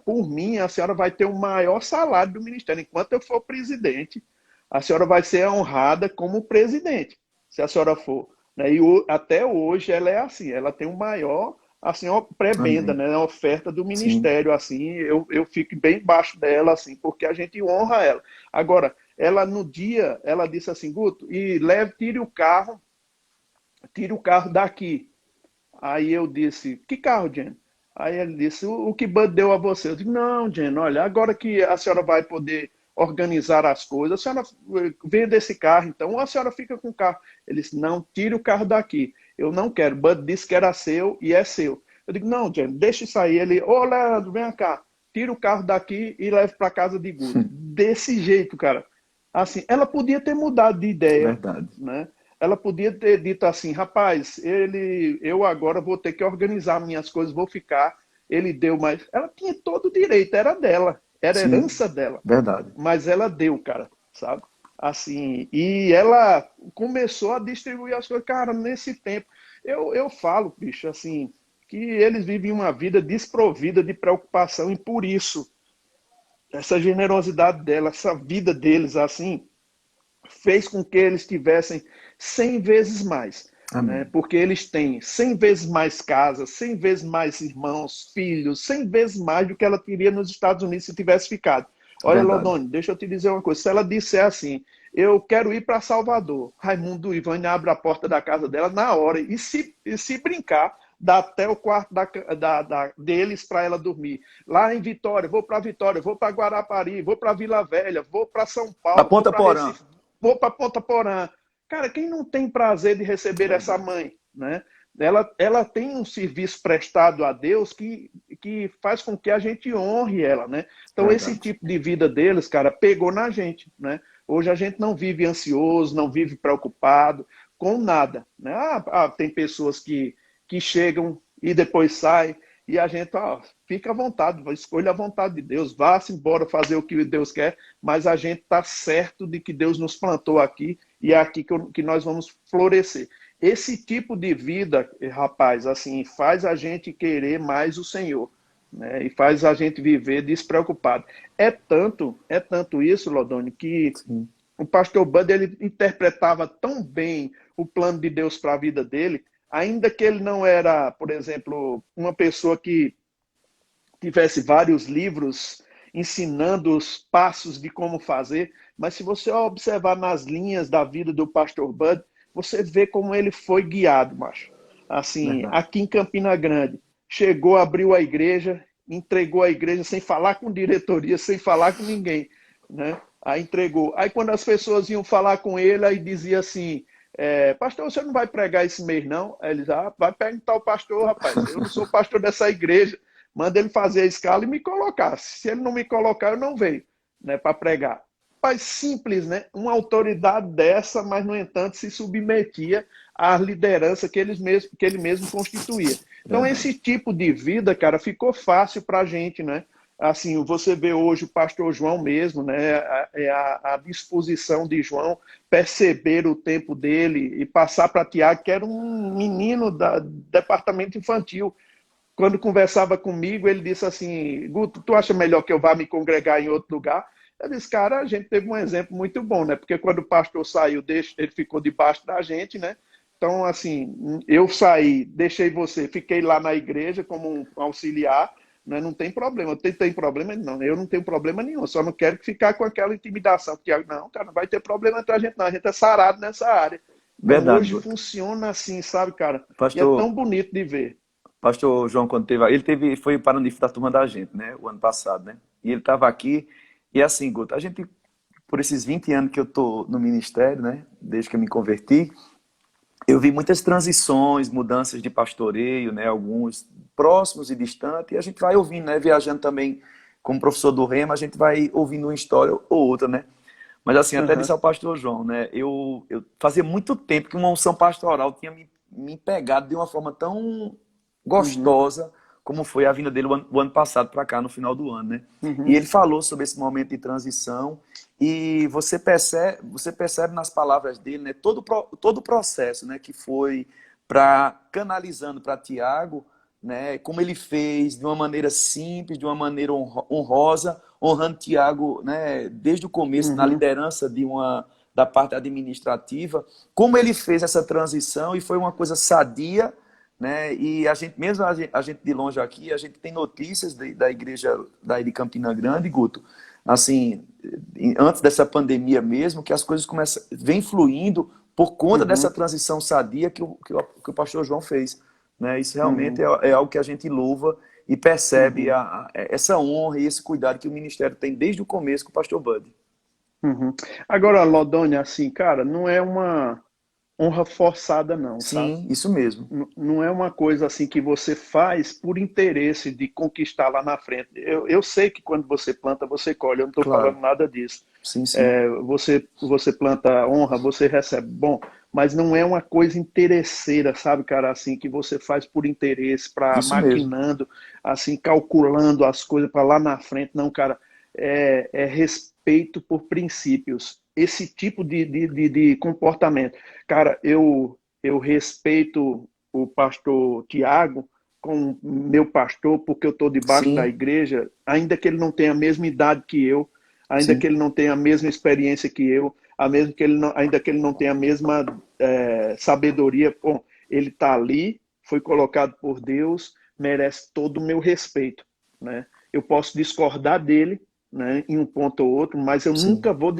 [SPEAKER 2] por mim, a senhora vai ter o maior salário do ministério. Enquanto eu for presidente, a senhora vai ser honrada como presidente, se a senhora for. Né? E até hoje ela é assim, ela tem o maior assim, uma prebenda,
[SPEAKER 1] Amém.
[SPEAKER 2] né? A oferta do
[SPEAKER 1] Sim.
[SPEAKER 2] ministério, assim, eu fico bem embaixo dela, assim, porque a gente honra ela. Agora, ela no dia, ela disse assim, Guto, tire o carro daqui. Aí eu disse, que carro, Jen? Aí ele disse, o que Bud deu a você? Eu disse, não, Jen, olha, agora que a senhora vai poder organizar as coisas, a senhora vende esse carro, então, ou a senhora fica com o carro. Ele disse, não, tire o carro daqui. Eu não quero. Bud disse que era seu e é seu. Eu digo, não, Jen, deixa isso aí. Ele, Leandro, vem cá, tira o carro daqui e leve para casa de Guto. Desse jeito, cara. Assim, ela podia ter mudado de ideia,
[SPEAKER 1] Verdade.
[SPEAKER 2] né? Ela podia ter dito assim, rapaz, eu agora vou ter que organizar minhas coisas, vou ficar. Ele deu mais. Ela tinha todo o direito, era dela, era
[SPEAKER 1] Sim.
[SPEAKER 2] herança dela.
[SPEAKER 1] Verdade.
[SPEAKER 2] Mas ela deu, cara, sabe? Assim, e ela começou a distribuir as coisas. Cara, nesse tempo, eu falo, bicho, assim, que eles vivem uma vida desprovida de preocupação e por isso, essa generosidade dela, essa vida deles, assim, fez com que eles tivessem 100 vezes mais. Né?
[SPEAKER 1] Amém.
[SPEAKER 2] Porque eles têm 100 vezes mais casas, 100 vezes mais irmãos, filhos, 100 vezes mais do que ela teria nos Estados Unidos se tivesse ficado. Olha,
[SPEAKER 1] Verdade.
[SPEAKER 2] Lodone, deixa eu te dizer uma coisa. Se ela disser assim, eu quero ir para Salvador, Raimundo Ivane abre a porta da casa dela na hora. E se brincar, dá até o quarto deles para ela dormir. Lá em Vitória, vou para Vitória, vou para Guarapari, vou para Vila Velha, vou para São
[SPEAKER 1] A
[SPEAKER 2] Paulo, vou
[SPEAKER 1] Ponta
[SPEAKER 2] para
[SPEAKER 1] Porã.
[SPEAKER 2] Recife, vou para Ponta Porã. Cara, quem não tem prazer de receber essa
[SPEAKER 1] Verdade.
[SPEAKER 2] mãe, né? Ela tem um serviço prestado a Deus que faz com que a gente honre ela, né? Então, esse
[SPEAKER 1] Verdade.
[SPEAKER 2] tipo de vida deles, cara, pegou na gente, né? Hoje a gente não vive ansioso, não vive preocupado com nada, né? Tem pessoas que chegam e depois sai. E a gente, ó, fica à vontade, escolha a vontade de Deus, vá-se embora fazer o que Deus quer, mas a gente está certo de que Deus nos plantou aqui e é aqui que nós vamos florescer. Esse tipo de vida, rapaz, assim, faz a gente querer mais o Senhor, né? E faz a gente viver despreocupado. É tanto isso, Lodônio, que
[SPEAKER 1] Sim.
[SPEAKER 2] o pastor Bud ele interpretava tão bem o plano de Deus para a vida dele, ainda que ele não era, por exemplo, uma pessoa que tivesse vários livros ensinando os passos de como fazer, mas se você observar nas linhas da vida do pastor Bud, você vê como ele foi guiado, macho. Assim,
[SPEAKER 1] Verdade.
[SPEAKER 2] aqui em Campina Grande, chegou, abriu a igreja, entregou a igreja sem falar com diretoria, sem falar com ninguém, né? Aí entregou. Aí quando as pessoas iam falar com ele, aí dizia assim, pastor, você não vai pregar esse mês, não? Aí eles, vai perguntar ao pastor, rapaz, eu não sou pastor dessa igreja, manda ele fazer a escala e me colocar. Se ele não me colocar, eu não venho, né, para pregar. Mas simples, né? Uma autoridade dessa, mas, no entanto, se submetia à liderança que ele mesmo constituía. Então,
[SPEAKER 1] Verdade.
[SPEAKER 2] esse tipo de vida, cara, ficou fácil para a gente, né? Assim, você vê hoje o pastor João mesmo, né? A disposição de João, perceber o tempo dele e passar para Tiago, que era um menino do departamento infantil. Quando conversava comigo, ele disse assim, Guto, tu acha melhor que eu vá me congregar em outro lugar? Eu disse, cara, a gente teve um exemplo muito bom, né? Porque quando o pastor saiu, ele ficou debaixo da gente, né? Então, assim, eu saí, deixei você, fiquei lá na igreja como um auxiliar, né? Não tem problema. Tem problema? Não, eu não tenho problema nenhum, só não quero ficar com aquela intimidação. Porque, não, cara, não vai ter problema entre a gente, não. A gente é sarado nessa área. Então,
[SPEAKER 1] Verdade,
[SPEAKER 2] hoje
[SPEAKER 1] Guto.
[SPEAKER 2] funciona assim, sabe, cara? E é
[SPEAKER 1] Pastor,
[SPEAKER 2] tão bonito de ver.
[SPEAKER 1] Pastor João, quando teve, foi paranista da turma da gente, né? O ano passado, né? E ele estava aqui. E assim, Guto, a gente, por esses 20 anos que eu tô no ministério, né? Desde que eu me converti, eu vi muitas transições, mudanças de pastoreio, né? Alguns próximos e distantes. E a gente vai ouvindo, né? Viajando também como professor do Rema, a gente vai ouvindo uma história ou outra, né? Mas assim, até disse
[SPEAKER 2] Uhum,
[SPEAKER 1] ao pastor João, né? Eu fazia muito tempo que uma unção pastoral tinha me pegado de uma forma tão
[SPEAKER 2] uhum,
[SPEAKER 1] gostosa como foi a vinda dele o ano passado para cá, no final do ano, né? E
[SPEAKER 2] uhum,
[SPEAKER 1] ele falou sobre esse momento de transição e você percebe nas palavras dele, né? Todo o processo, né? Que foi para canalizando para Tiago, né? Como ele fez de uma maneira simples, de uma maneira honrosa, honrando Tiago, né? Desde o começo na
[SPEAKER 2] uhum,
[SPEAKER 1] liderança da parte administrativa, como ele fez essa transição e foi uma coisa sadia, né? E a gente, mesmo a gente de longe aqui, a gente tem notícias da igreja daí de Campina Grande, Guto, assim, antes dessa pandemia mesmo, que as coisas vêm fluindo por conta dessa
[SPEAKER 2] uhum,
[SPEAKER 1] transição sadia que o pastor João fez, né? Isso realmente
[SPEAKER 2] uhum,
[SPEAKER 1] é algo que a gente louva e percebe
[SPEAKER 2] uhum,
[SPEAKER 1] essa honra e esse cuidado que o ministério tem desde o começo com o pastor Bud.
[SPEAKER 2] uhum. Agora, Lodônia, assim, cara, não é uma honra forçada, não, sabe?
[SPEAKER 1] Sim, isso mesmo.
[SPEAKER 2] Não é uma coisa assim que você faz por interesse de conquistar lá na frente. Eu sei que quando você planta, você colhe, eu não estou
[SPEAKER 1] Claro.
[SPEAKER 2] falando nada disso.
[SPEAKER 1] Sim, sim.
[SPEAKER 2] Você planta honra, você recebe. Bom, mas não é uma coisa interesseira, sabe, cara, assim, que você faz por interesse, para
[SPEAKER 1] Isso mesmo.
[SPEAKER 2] maquinando, assim, calculando as coisas para lá na frente. Não, cara, é respeito por princípios. Esse tipo de comportamento. Cara, eu respeito o pastor Tiago como meu pastor, porque eu estou debaixo da
[SPEAKER 1] Sim,
[SPEAKER 2] igreja, ainda que ele não tenha a mesma idade que eu, ainda que
[SPEAKER 1] sim.
[SPEAKER 2] ele não tenha a mesma experiência que eu, ainda que ele não tenha a mesma sabedoria. Bom, ele está ali, foi colocado por Deus, merece todo o meu respeito, né? Eu posso discordar dele, né, em um ponto ou outro, mas eu
[SPEAKER 1] Sim,
[SPEAKER 2] nunca vou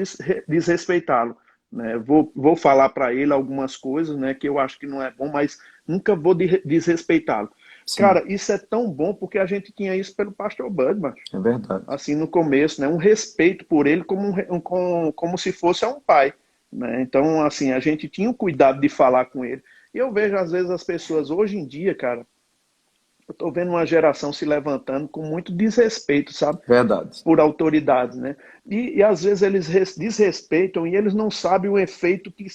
[SPEAKER 2] desrespeitá-lo, né? Vou falar para ele algumas coisas, né, que eu acho que não é bom, mas nunca vou desrespeitá-lo.
[SPEAKER 1] sim,
[SPEAKER 2] Cara, isso é tão bom porque a gente tinha isso pelo Pastor Bud, mano.
[SPEAKER 1] é verdade.
[SPEAKER 2] Assim, no começo, né? Um respeito por ele como se fosse um pai, né? Então, assim, a gente tinha o cuidado de falar com ele. E eu vejo, às vezes, as pessoas hoje em dia, cara, eu estou vendo uma geração se levantando com muito desrespeito, sabe?
[SPEAKER 1] Verdade.
[SPEAKER 2] Por autoridades, né? E às vezes eles desrespeitam e eles não sabem o efeito que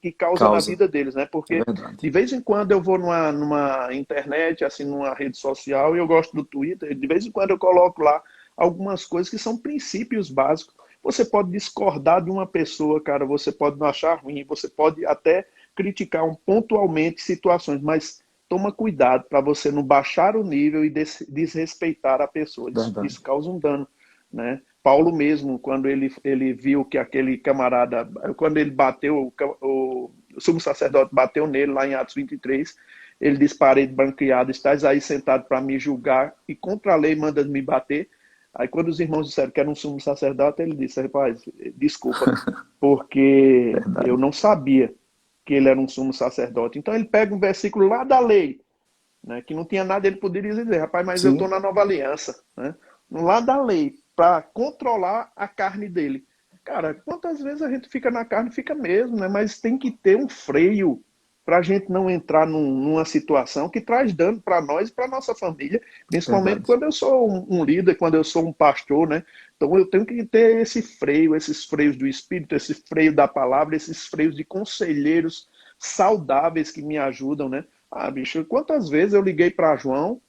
[SPEAKER 2] que causa na
[SPEAKER 1] Causa.
[SPEAKER 2] vida deles, né?
[SPEAKER 1] É
[SPEAKER 2] Porque
[SPEAKER 1] verdade.
[SPEAKER 2] de vez em quando eu vou numa internet, assim, numa rede social, e eu gosto do Twitter, de vez em quando eu coloco lá algumas coisas que são princípios básicos. Você pode discordar de uma pessoa, cara, você pode não achar ruim, você pode até criticar pontualmente situações, mas toma cuidado para você não baixar o nível e desrespeitar a pessoa. Isso
[SPEAKER 1] Verdade.
[SPEAKER 2] causa um dano, né? Paulo mesmo, quando ele viu que aquele camarada, quando ele bateu, o sumo sacerdote bateu nele lá em Atos 23, ele disse, parede branqueada, estás aí sentado para me julgar e contra a lei manda me bater. Aí quando os irmãos disseram que era um sumo sacerdote, ele disse, rapaz, desculpa, porque eu
[SPEAKER 1] Verdade.
[SPEAKER 2] não sabia que ele era um sumo sacerdote. Então ele pega um versículo lá da lei, né, que não tinha nada, ele poderia dizer, rapaz, mas eu estou
[SPEAKER 1] Sim,
[SPEAKER 2] na nova aliança, né, lá da lei, para controlar a carne dele. Cara, quantas vezes a gente fica na carne, fica mesmo, né, mas tem que ter um freio para a gente não entrar numa situação que traz dano para nós e para nossa família, principalmente
[SPEAKER 1] verdade.
[SPEAKER 2] quando eu sou um líder, quando eu sou um pastor, né? Então eu tenho que ter esse freio, esses freios do Espírito, esse freio da palavra, esses freios de conselheiros saudáveis que me ajudam, né? Ah, bicho, quantas vezes eu liguei para João,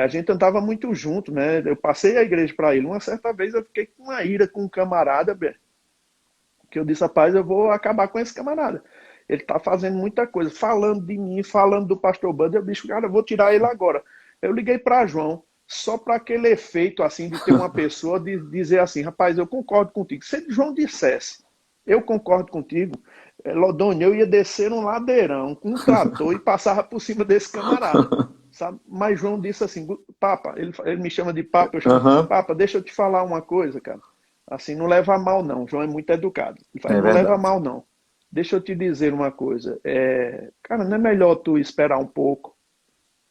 [SPEAKER 2] a gente andava muito junto, né? Eu passei a igreja para ele. Uma certa vez eu fiquei com uma ira com um camarada, que eu disse, rapaz, eu vou acabar com esse camarada. Ele tá fazendo muita coisa, falando de mim, falando do pastor Bud. Eu disse, cara, eu vou tirar ele agora. Eu liguei para João, só para aquele efeito, assim, de ter uma pessoa de dizer assim, rapaz, eu concordo contigo. Se João dissesse, eu concordo contigo, Lodônio, eu ia descer um ladeirão com um trator e passava por cima desse camarada, sabe? Mas João disse assim, Papa, ele me chama de Papa, eu chamo,
[SPEAKER 1] Aham,
[SPEAKER 2] Papa, deixa eu te falar uma coisa, cara. Assim, não leva a mal, não. João é muito educado. Ele fala,
[SPEAKER 1] é
[SPEAKER 2] não leva a
[SPEAKER 1] verdade.
[SPEAKER 2] mal, não. Deixa eu te dizer uma coisa. Cara, não é melhor tu esperar um pouco,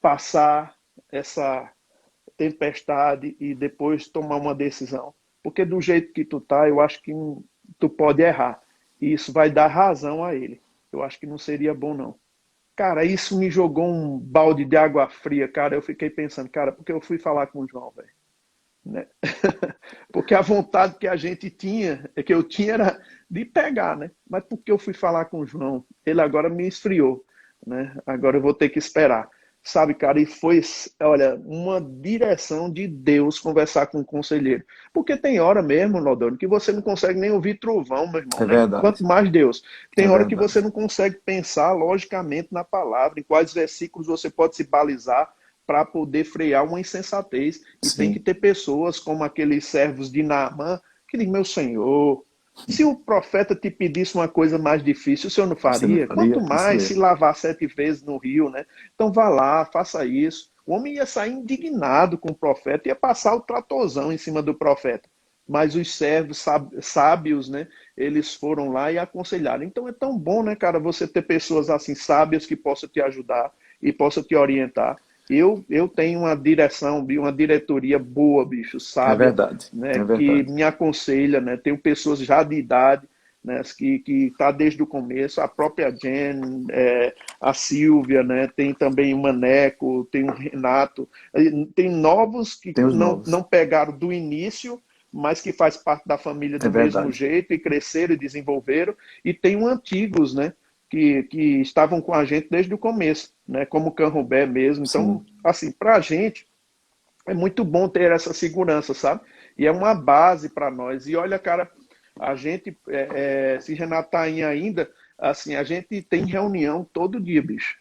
[SPEAKER 2] passar essa tempestade e depois tomar uma decisão? Porque do jeito que tu tá, eu acho que tu pode errar. E isso vai dar razão a ele. Eu acho que não seria bom, não. Cara, isso me jogou um balde de água fria, cara. Eu fiquei pensando, cara, porque eu fui falar com o João, velho, né? Porque a vontade que a gente tinha, que eu tinha era de pegar, né? Mas porque eu fui falar com o João, ele agora me esfriou, né? Agora eu vou ter que esperar. Sabe, cara, e foi, olha, uma direção de Deus conversar com o conselheiro. Porque tem hora mesmo, Nodoro, que você não consegue nem ouvir trovão, meu irmão,
[SPEAKER 1] É
[SPEAKER 2] né?
[SPEAKER 1] verdade.
[SPEAKER 2] Quanto mais Deus.
[SPEAKER 1] É
[SPEAKER 2] Tem hora que você
[SPEAKER 1] verdade.
[SPEAKER 2] não consegue pensar logicamente na palavra, em quais versículos você pode se balizar para poder frear uma insensatez. E tem que
[SPEAKER 1] Sim,
[SPEAKER 2] ter pessoas como aqueles servos de Naamã que dizem, meu Senhor, se o profeta te pedisse uma coisa mais difícil, o senhor não
[SPEAKER 1] você não
[SPEAKER 2] faria? Quanto
[SPEAKER 1] faria isso
[SPEAKER 2] mais se
[SPEAKER 1] mesmo.
[SPEAKER 2] lavar 7 vezes no rio, né? Então vá lá, faça isso. O homem ia sair indignado com o profeta, ia passar o tratorzão em cima do profeta. Mas os servos sábios, né? Eles foram lá e aconselharam. Então é tão bom, né, cara, você ter pessoas assim sábias que possam te ajudar e possam te orientar. Eu tenho uma direção, uma diretoria boa, bicho,
[SPEAKER 1] É
[SPEAKER 2] sábia,
[SPEAKER 1] verdade.
[SPEAKER 2] né,
[SPEAKER 1] É
[SPEAKER 2] que
[SPEAKER 1] verdade.
[SPEAKER 2] me aconselha, né? Tenho pessoas já de idade, né, que tá desde o começo, a própria Jen, a Silvia, né? Tem também o Maneco, tem o Renato, tem novos que
[SPEAKER 1] Tem os
[SPEAKER 2] não
[SPEAKER 1] novos.
[SPEAKER 2] pegaram do início, mas que faz parte da família
[SPEAKER 1] É
[SPEAKER 2] do mesmo
[SPEAKER 1] verdade.
[SPEAKER 2] jeito e cresceram e desenvolveram, e tem os antigos, né? Que estavam com a gente desde o começo, né? Como o Canrobé mesmo. Então,
[SPEAKER 1] Sim.
[SPEAKER 2] assim, para a gente é muito bom ter essa segurança, sabe? E é uma base para nós. E olha, cara, a gente, se Renato tá aí ainda, assim, a gente tem reunião todo dia, bicho.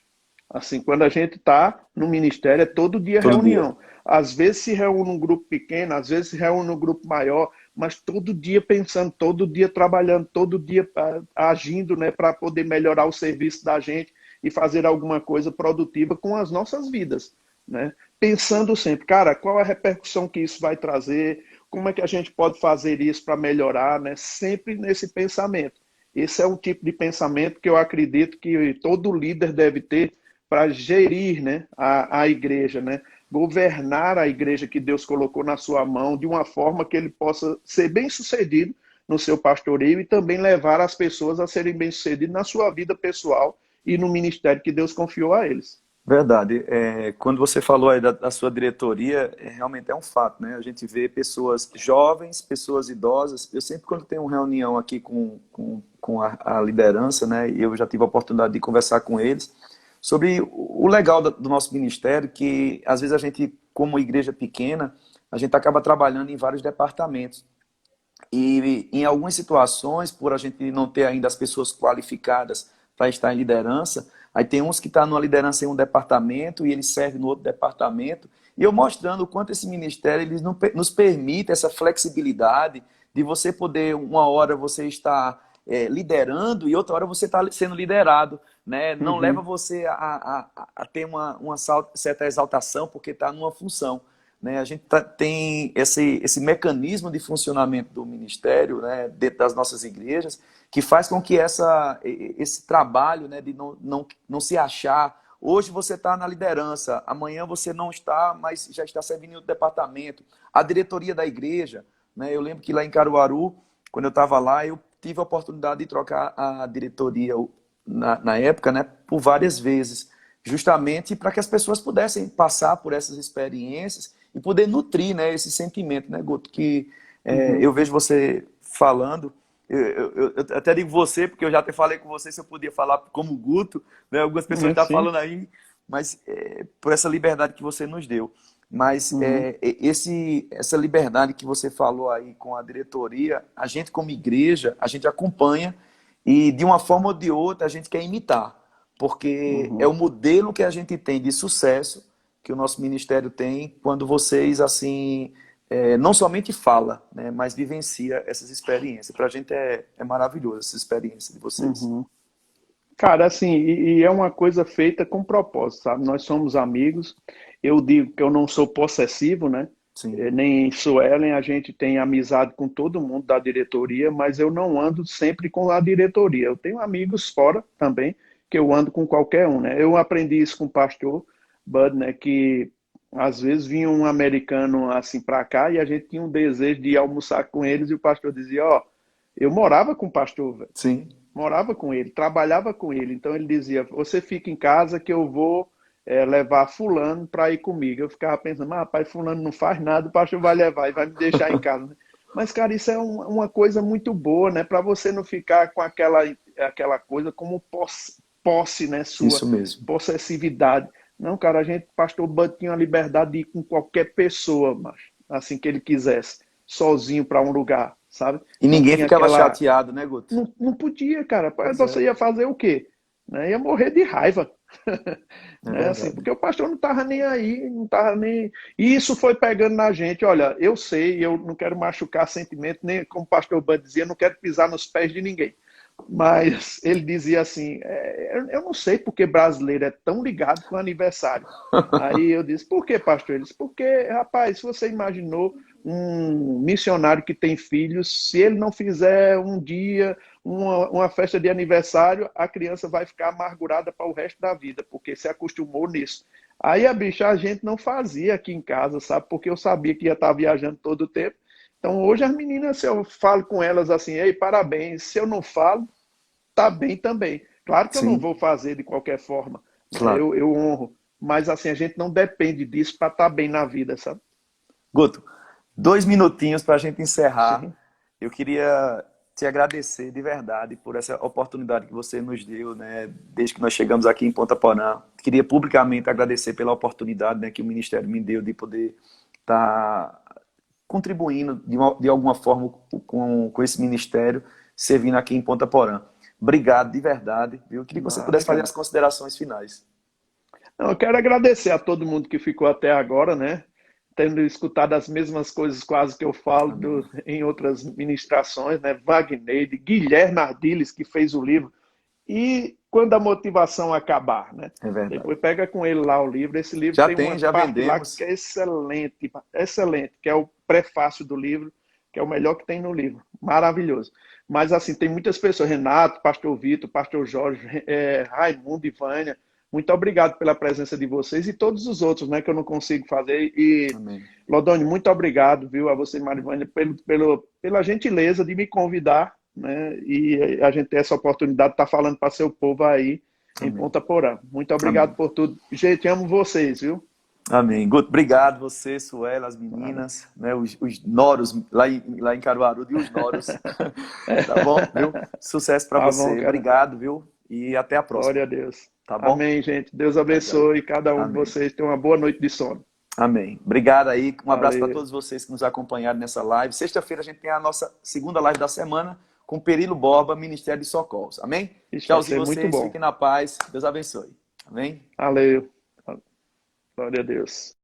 [SPEAKER 2] Assim, quando a gente está no ministério, é todo dia
[SPEAKER 1] Todo dia.
[SPEAKER 2] reunião. Às vezes se reúne um grupo pequeno, às vezes se reúne um grupo maior, mas todo dia pensando, todo dia trabalhando, todo dia agindo, né, para poder melhorar o serviço da gente e fazer alguma coisa produtiva com as nossas vidas, né? Pensando sempre, cara, qual a repercussão que isso vai trazer, como é que a gente pode fazer isso para melhorar, né? Sempre nesse pensamento. Esse é um tipo de pensamento que eu acredito que todo líder deve ter para gerir, né, a igreja, né? Governar a igreja que Deus colocou na sua mão de uma forma que ele possa ser bem sucedido no seu pastoreio e também levar as pessoas a serem bem sucedidas na sua vida pessoal e no ministério que Deus confiou a eles.
[SPEAKER 1] Verdade. Quando você falou aí da sua diretoria, realmente é um fato, né? A gente vê pessoas jovens, pessoas idosas. Eu sempre, quando tenho uma reunião aqui com a liderança, né? E eu já tive a oportunidade de conversar com eles sobre o legal do nosso ministério, que às vezes a gente, como igreja pequena, a gente acaba trabalhando em vários departamentos. E em algumas situações, por a gente não ter ainda as pessoas qualificadas para estar em liderança, aí tem uns que estão numa liderança em um departamento e eles servem no outro departamento. E eu mostrando o quanto esse ministério eles nos permite essa flexibilidade de você poder, uma hora você estar liderando e outra hora você está sendo liderado. Né? Não leva
[SPEAKER 2] Uhum.
[SPEAKER 1] você a ter uma certa exaltação porque está numa função. Né? A gente tem esse mecanismo de funcionamento do ministério, né, dentro das nossas igrejas, que faz com que esse trabalho, né, de não se achar. Hoje você está na liderança, amanhã você não está, mas já está servindo em outro departamento. A diretoria da igreja, né, eu lembro que lá em Caruaru, quando eu estava lá, eu tive a oportunidade de trocar a diretoria na época, né, por várias vezes, justamente para que as pessoas pudessem passar por essas experiências e poder nutrir, né, esse sentimento, né, Guto, que
[SPEAKER 2] Uhum.
[SPEAKER 1] eu vejo você falando, eu até digo você, porque eu já até falei com você se eu podia falar como Guto, né, algumas pessoas estão
[SPEAKER 2] Sim.
[SPEAKER 1] falando aí, mas por essa liberdade que você nos deu. Mas
[SPEAKER 2] Uhum.
[SPEAKER 1] essa liberdade que você falou aí com a diretoria, a gente como igreja, a gente acompanha e de uma forma ou de outra a gente quer imitar, porque é
[SPEAKER 2] Uhum.
[SPEAKER 1] o modelo que a gente tem de sucesso que o nosso ministério tem quando vocês, assim, não somente fala, né, mas vivencia essas experiências. Para a gente é maravilhoso essa experiência de vocês.
[SPEAKER 2] Uhum. Cara, assim, e é uma coisa feita com propósito, sabe? Nós somos amigos. Eu digo que eu não sou possessivo, né?
[SPEAKER 1] Sim,
[SPEAKER 2] Nem Suelen, a gente tem amizade com todo mundo da diretoria, mas eu não ando sempre com a diretoria. Eu tenho amigos fora também, que eu ando com qualquer um, né? Eu aprendi isso com o pastor Bud, né? Que às vezes vinha um americano assim para cá e a gente tinha um desejo de almoçar com eles e o pastor dizia, ó, eu morava com o pastor, velho,
[SPEAKER 1] sim,
[SPEAKER 2] morava com ele, trabalhava com ele. Então ele dizia: você fica em casa que eu vou levar fulano para ir comigo. Eu ficava pensando: mas, rapaz, fulano não faz nada, o pastor vai levar e vai me deixar em casa, né? Mas, cara, isso é uma coisa muito boa, né? Para você não ficar com aquela coisa como posse, né? Sua
[SPEAKER 1] isso mesmo.
[SPEAKER 2] possessividade. Não, cara, a gente, pastor Bud tinha a liberdade de ir com qualquer pessoa, mas assim que ele quisesse, sozinho para um lugar, sabe?
[SPEAKER 1] E
[SPEAKER 2] Não
[SPEAKER 1] ninguém
[SPEAKER 2] tinha
[SPEAKER 1] ficava
[SPEAKER 2] aquela
[SPEAKER 1] chateado, né, Guto?
[SPEAKER 2] não podia, cara.
[SPEAKER 1] Pois é,
[SPEAKER 2] Você ia fazer o quê? Né? Ia morrer de raiva.
[SPEAKER 1] é
[SPEAKER 2] Né? Assim,
[SPEAKER 1] verdade.
[SPEAKER 2] porque o pastor não estava nem aí, não estava nem. E isso foi pegando na gente. Olha, eu sei, eu não quero machucar sentimento, nem como o pastor Bud dizia, não quero pisar nos pés de ninguém. Mas ele dizia assim: eu não sei porque brasileiro é tão ligado com o aniversário. Aí eu disse: por que, pastor? Ele disse: porque, rapaz, se você imaginou um missionário que tem filhos, se ele não fizer um dia, uma festa de aniversário, a criança vai ficar amargurada para o resto da vida, porque se acostumou nisso. Aí a bicha a gente não fazia aqui em casa, sabe? Porque eu sabia que ia estar viajando todo o tempo. Então hoje as meninas, se eu falo com elas assim, ei, parabéns. Se eu não falo, tá bem também. Claro que eu não
[SPEAKER 1] Sim,
[SPEAKER 2] vou fazer de qualquer forma, né?
[SPEAKER 1] claro.
[SPEAKER 2] Eu honro. Mas assim, a gente não depende disso para estar bem na vida, sabe?
[SPEAKER 1] Guto, 2 minutinhos para a gente encerrar.
[SPEAKER 2] Sim.
[SPEAKER 1] Eu queria te agradecer de verdade por essa oportunidade que você nos deu, né, desde que nós chegamos aqui em Ponta Porã. Queria publicamente agradecer pela oportunidade, né, que o Ministério me deu de poder estar contribuindo de alguma forma com esse Ministério, servindo aqui em Ponta Porã. Obrigado de verdade. Eu queria que você
[SPEAKER 2] Nada,
[SPEAKER 1] pudesse fazer
[SPEAKER 2] cara.
[SPEAKER 1] as considerações finais.
[SPEAKER 2] Não, eu quero agradecer a todo mundo que ficou até agora, né? Tendo escutado as mesmas coisas quase que eu falo
[SPEAKER 1] Amém.
[SPEAKER 2] em outras ministrações, né? Wagner, Guilherme Ardiles, que fez o livro. E quando a motivação acabar, né?
[SPEAKER 1] É verdade.
[SPEAKER 2] Depois pega com ele lá o livro. Esse livro
[SPEAKER 1] Já
[SPEAKER 2] tem
[SPEAKER 1] tem,
[SPEAKER 2] uma
[SPEAKER 1] já
[SPEAKER 2] parte lá que
[SPEAKER 1] vendemos.
[SPEAKER 2] é excelente, excelente, que é o prefácio do livro, que é o melhor que tem no livro. Maravilhoso. Mas assim, tem muitas pessoas, Renato, Pastor Vitor, Pastor Jorge, Raimundo e Vânia. Muito obrigado pela presença de vocês e todos os outros, né, que eu não consigo fazer. E,
[SPEAKER 1] Amém.
[SPEAKER 2] Lodônio, muito obrigado, viu, a você, Marivânia, pela gentileza de me convidar, né, e a gente ter essa oportunidade de estar falando para seu povo aí. em
[SPEAKER 1] Amém.
[SPEAKER 2] Ponta Porã. Muito obrigado
[SPEAKER 1] Amém.
[SPEAKER 2] por tudo. Gente, amo vocês, viu?
[SPEAKER 1] Amém. Guto, obrigado você, Suela, as meninas, né, os noros lá em Caruaru e os noros. Tá bom, viu? Sucesso para
[SPEAKER 2] Tá bom,
[SPEAKER 1] você.
[SPEAKER 2] cara.
[SPEAKER 1] Obrigado, viu? E até a próxima.
[SPEAKER 2] Glória a Deus.
[SPEAKER 1] Tá bom?
[SPEAKER 2] Amém, gente. Deus
[SPEAKER 1] Tchau, tchau.
[SPEAKER 2] abençoe cada um de
[SPEAKER 1] Amém.
[SPEAKER 2] vocês. Tenha uma boa noite de sono.
[SPEAKER 1] Amém. Obrigado aí. Um abraço para
[SPEAKER 2] Valeu.
[SPEAKER 1] todos vocês que nos acompanharam nessa live. Sexta-feira a gente tem a nossa segunda live da semana com Perilo Borba, Ministério de Socorros. Amém?
[SPEAKER 2] Isso vai
[SPEAKER 1] Tchauzinho
[SPEAKER 2] ser muito
[SPEAKER 1] vocês.
[SPEAKER 2] bom.
[SPEAKER 1] Fiquem na paz. Deus abençoe. Amém?
[SPEAKER 2] Valeu. Glória a Deus.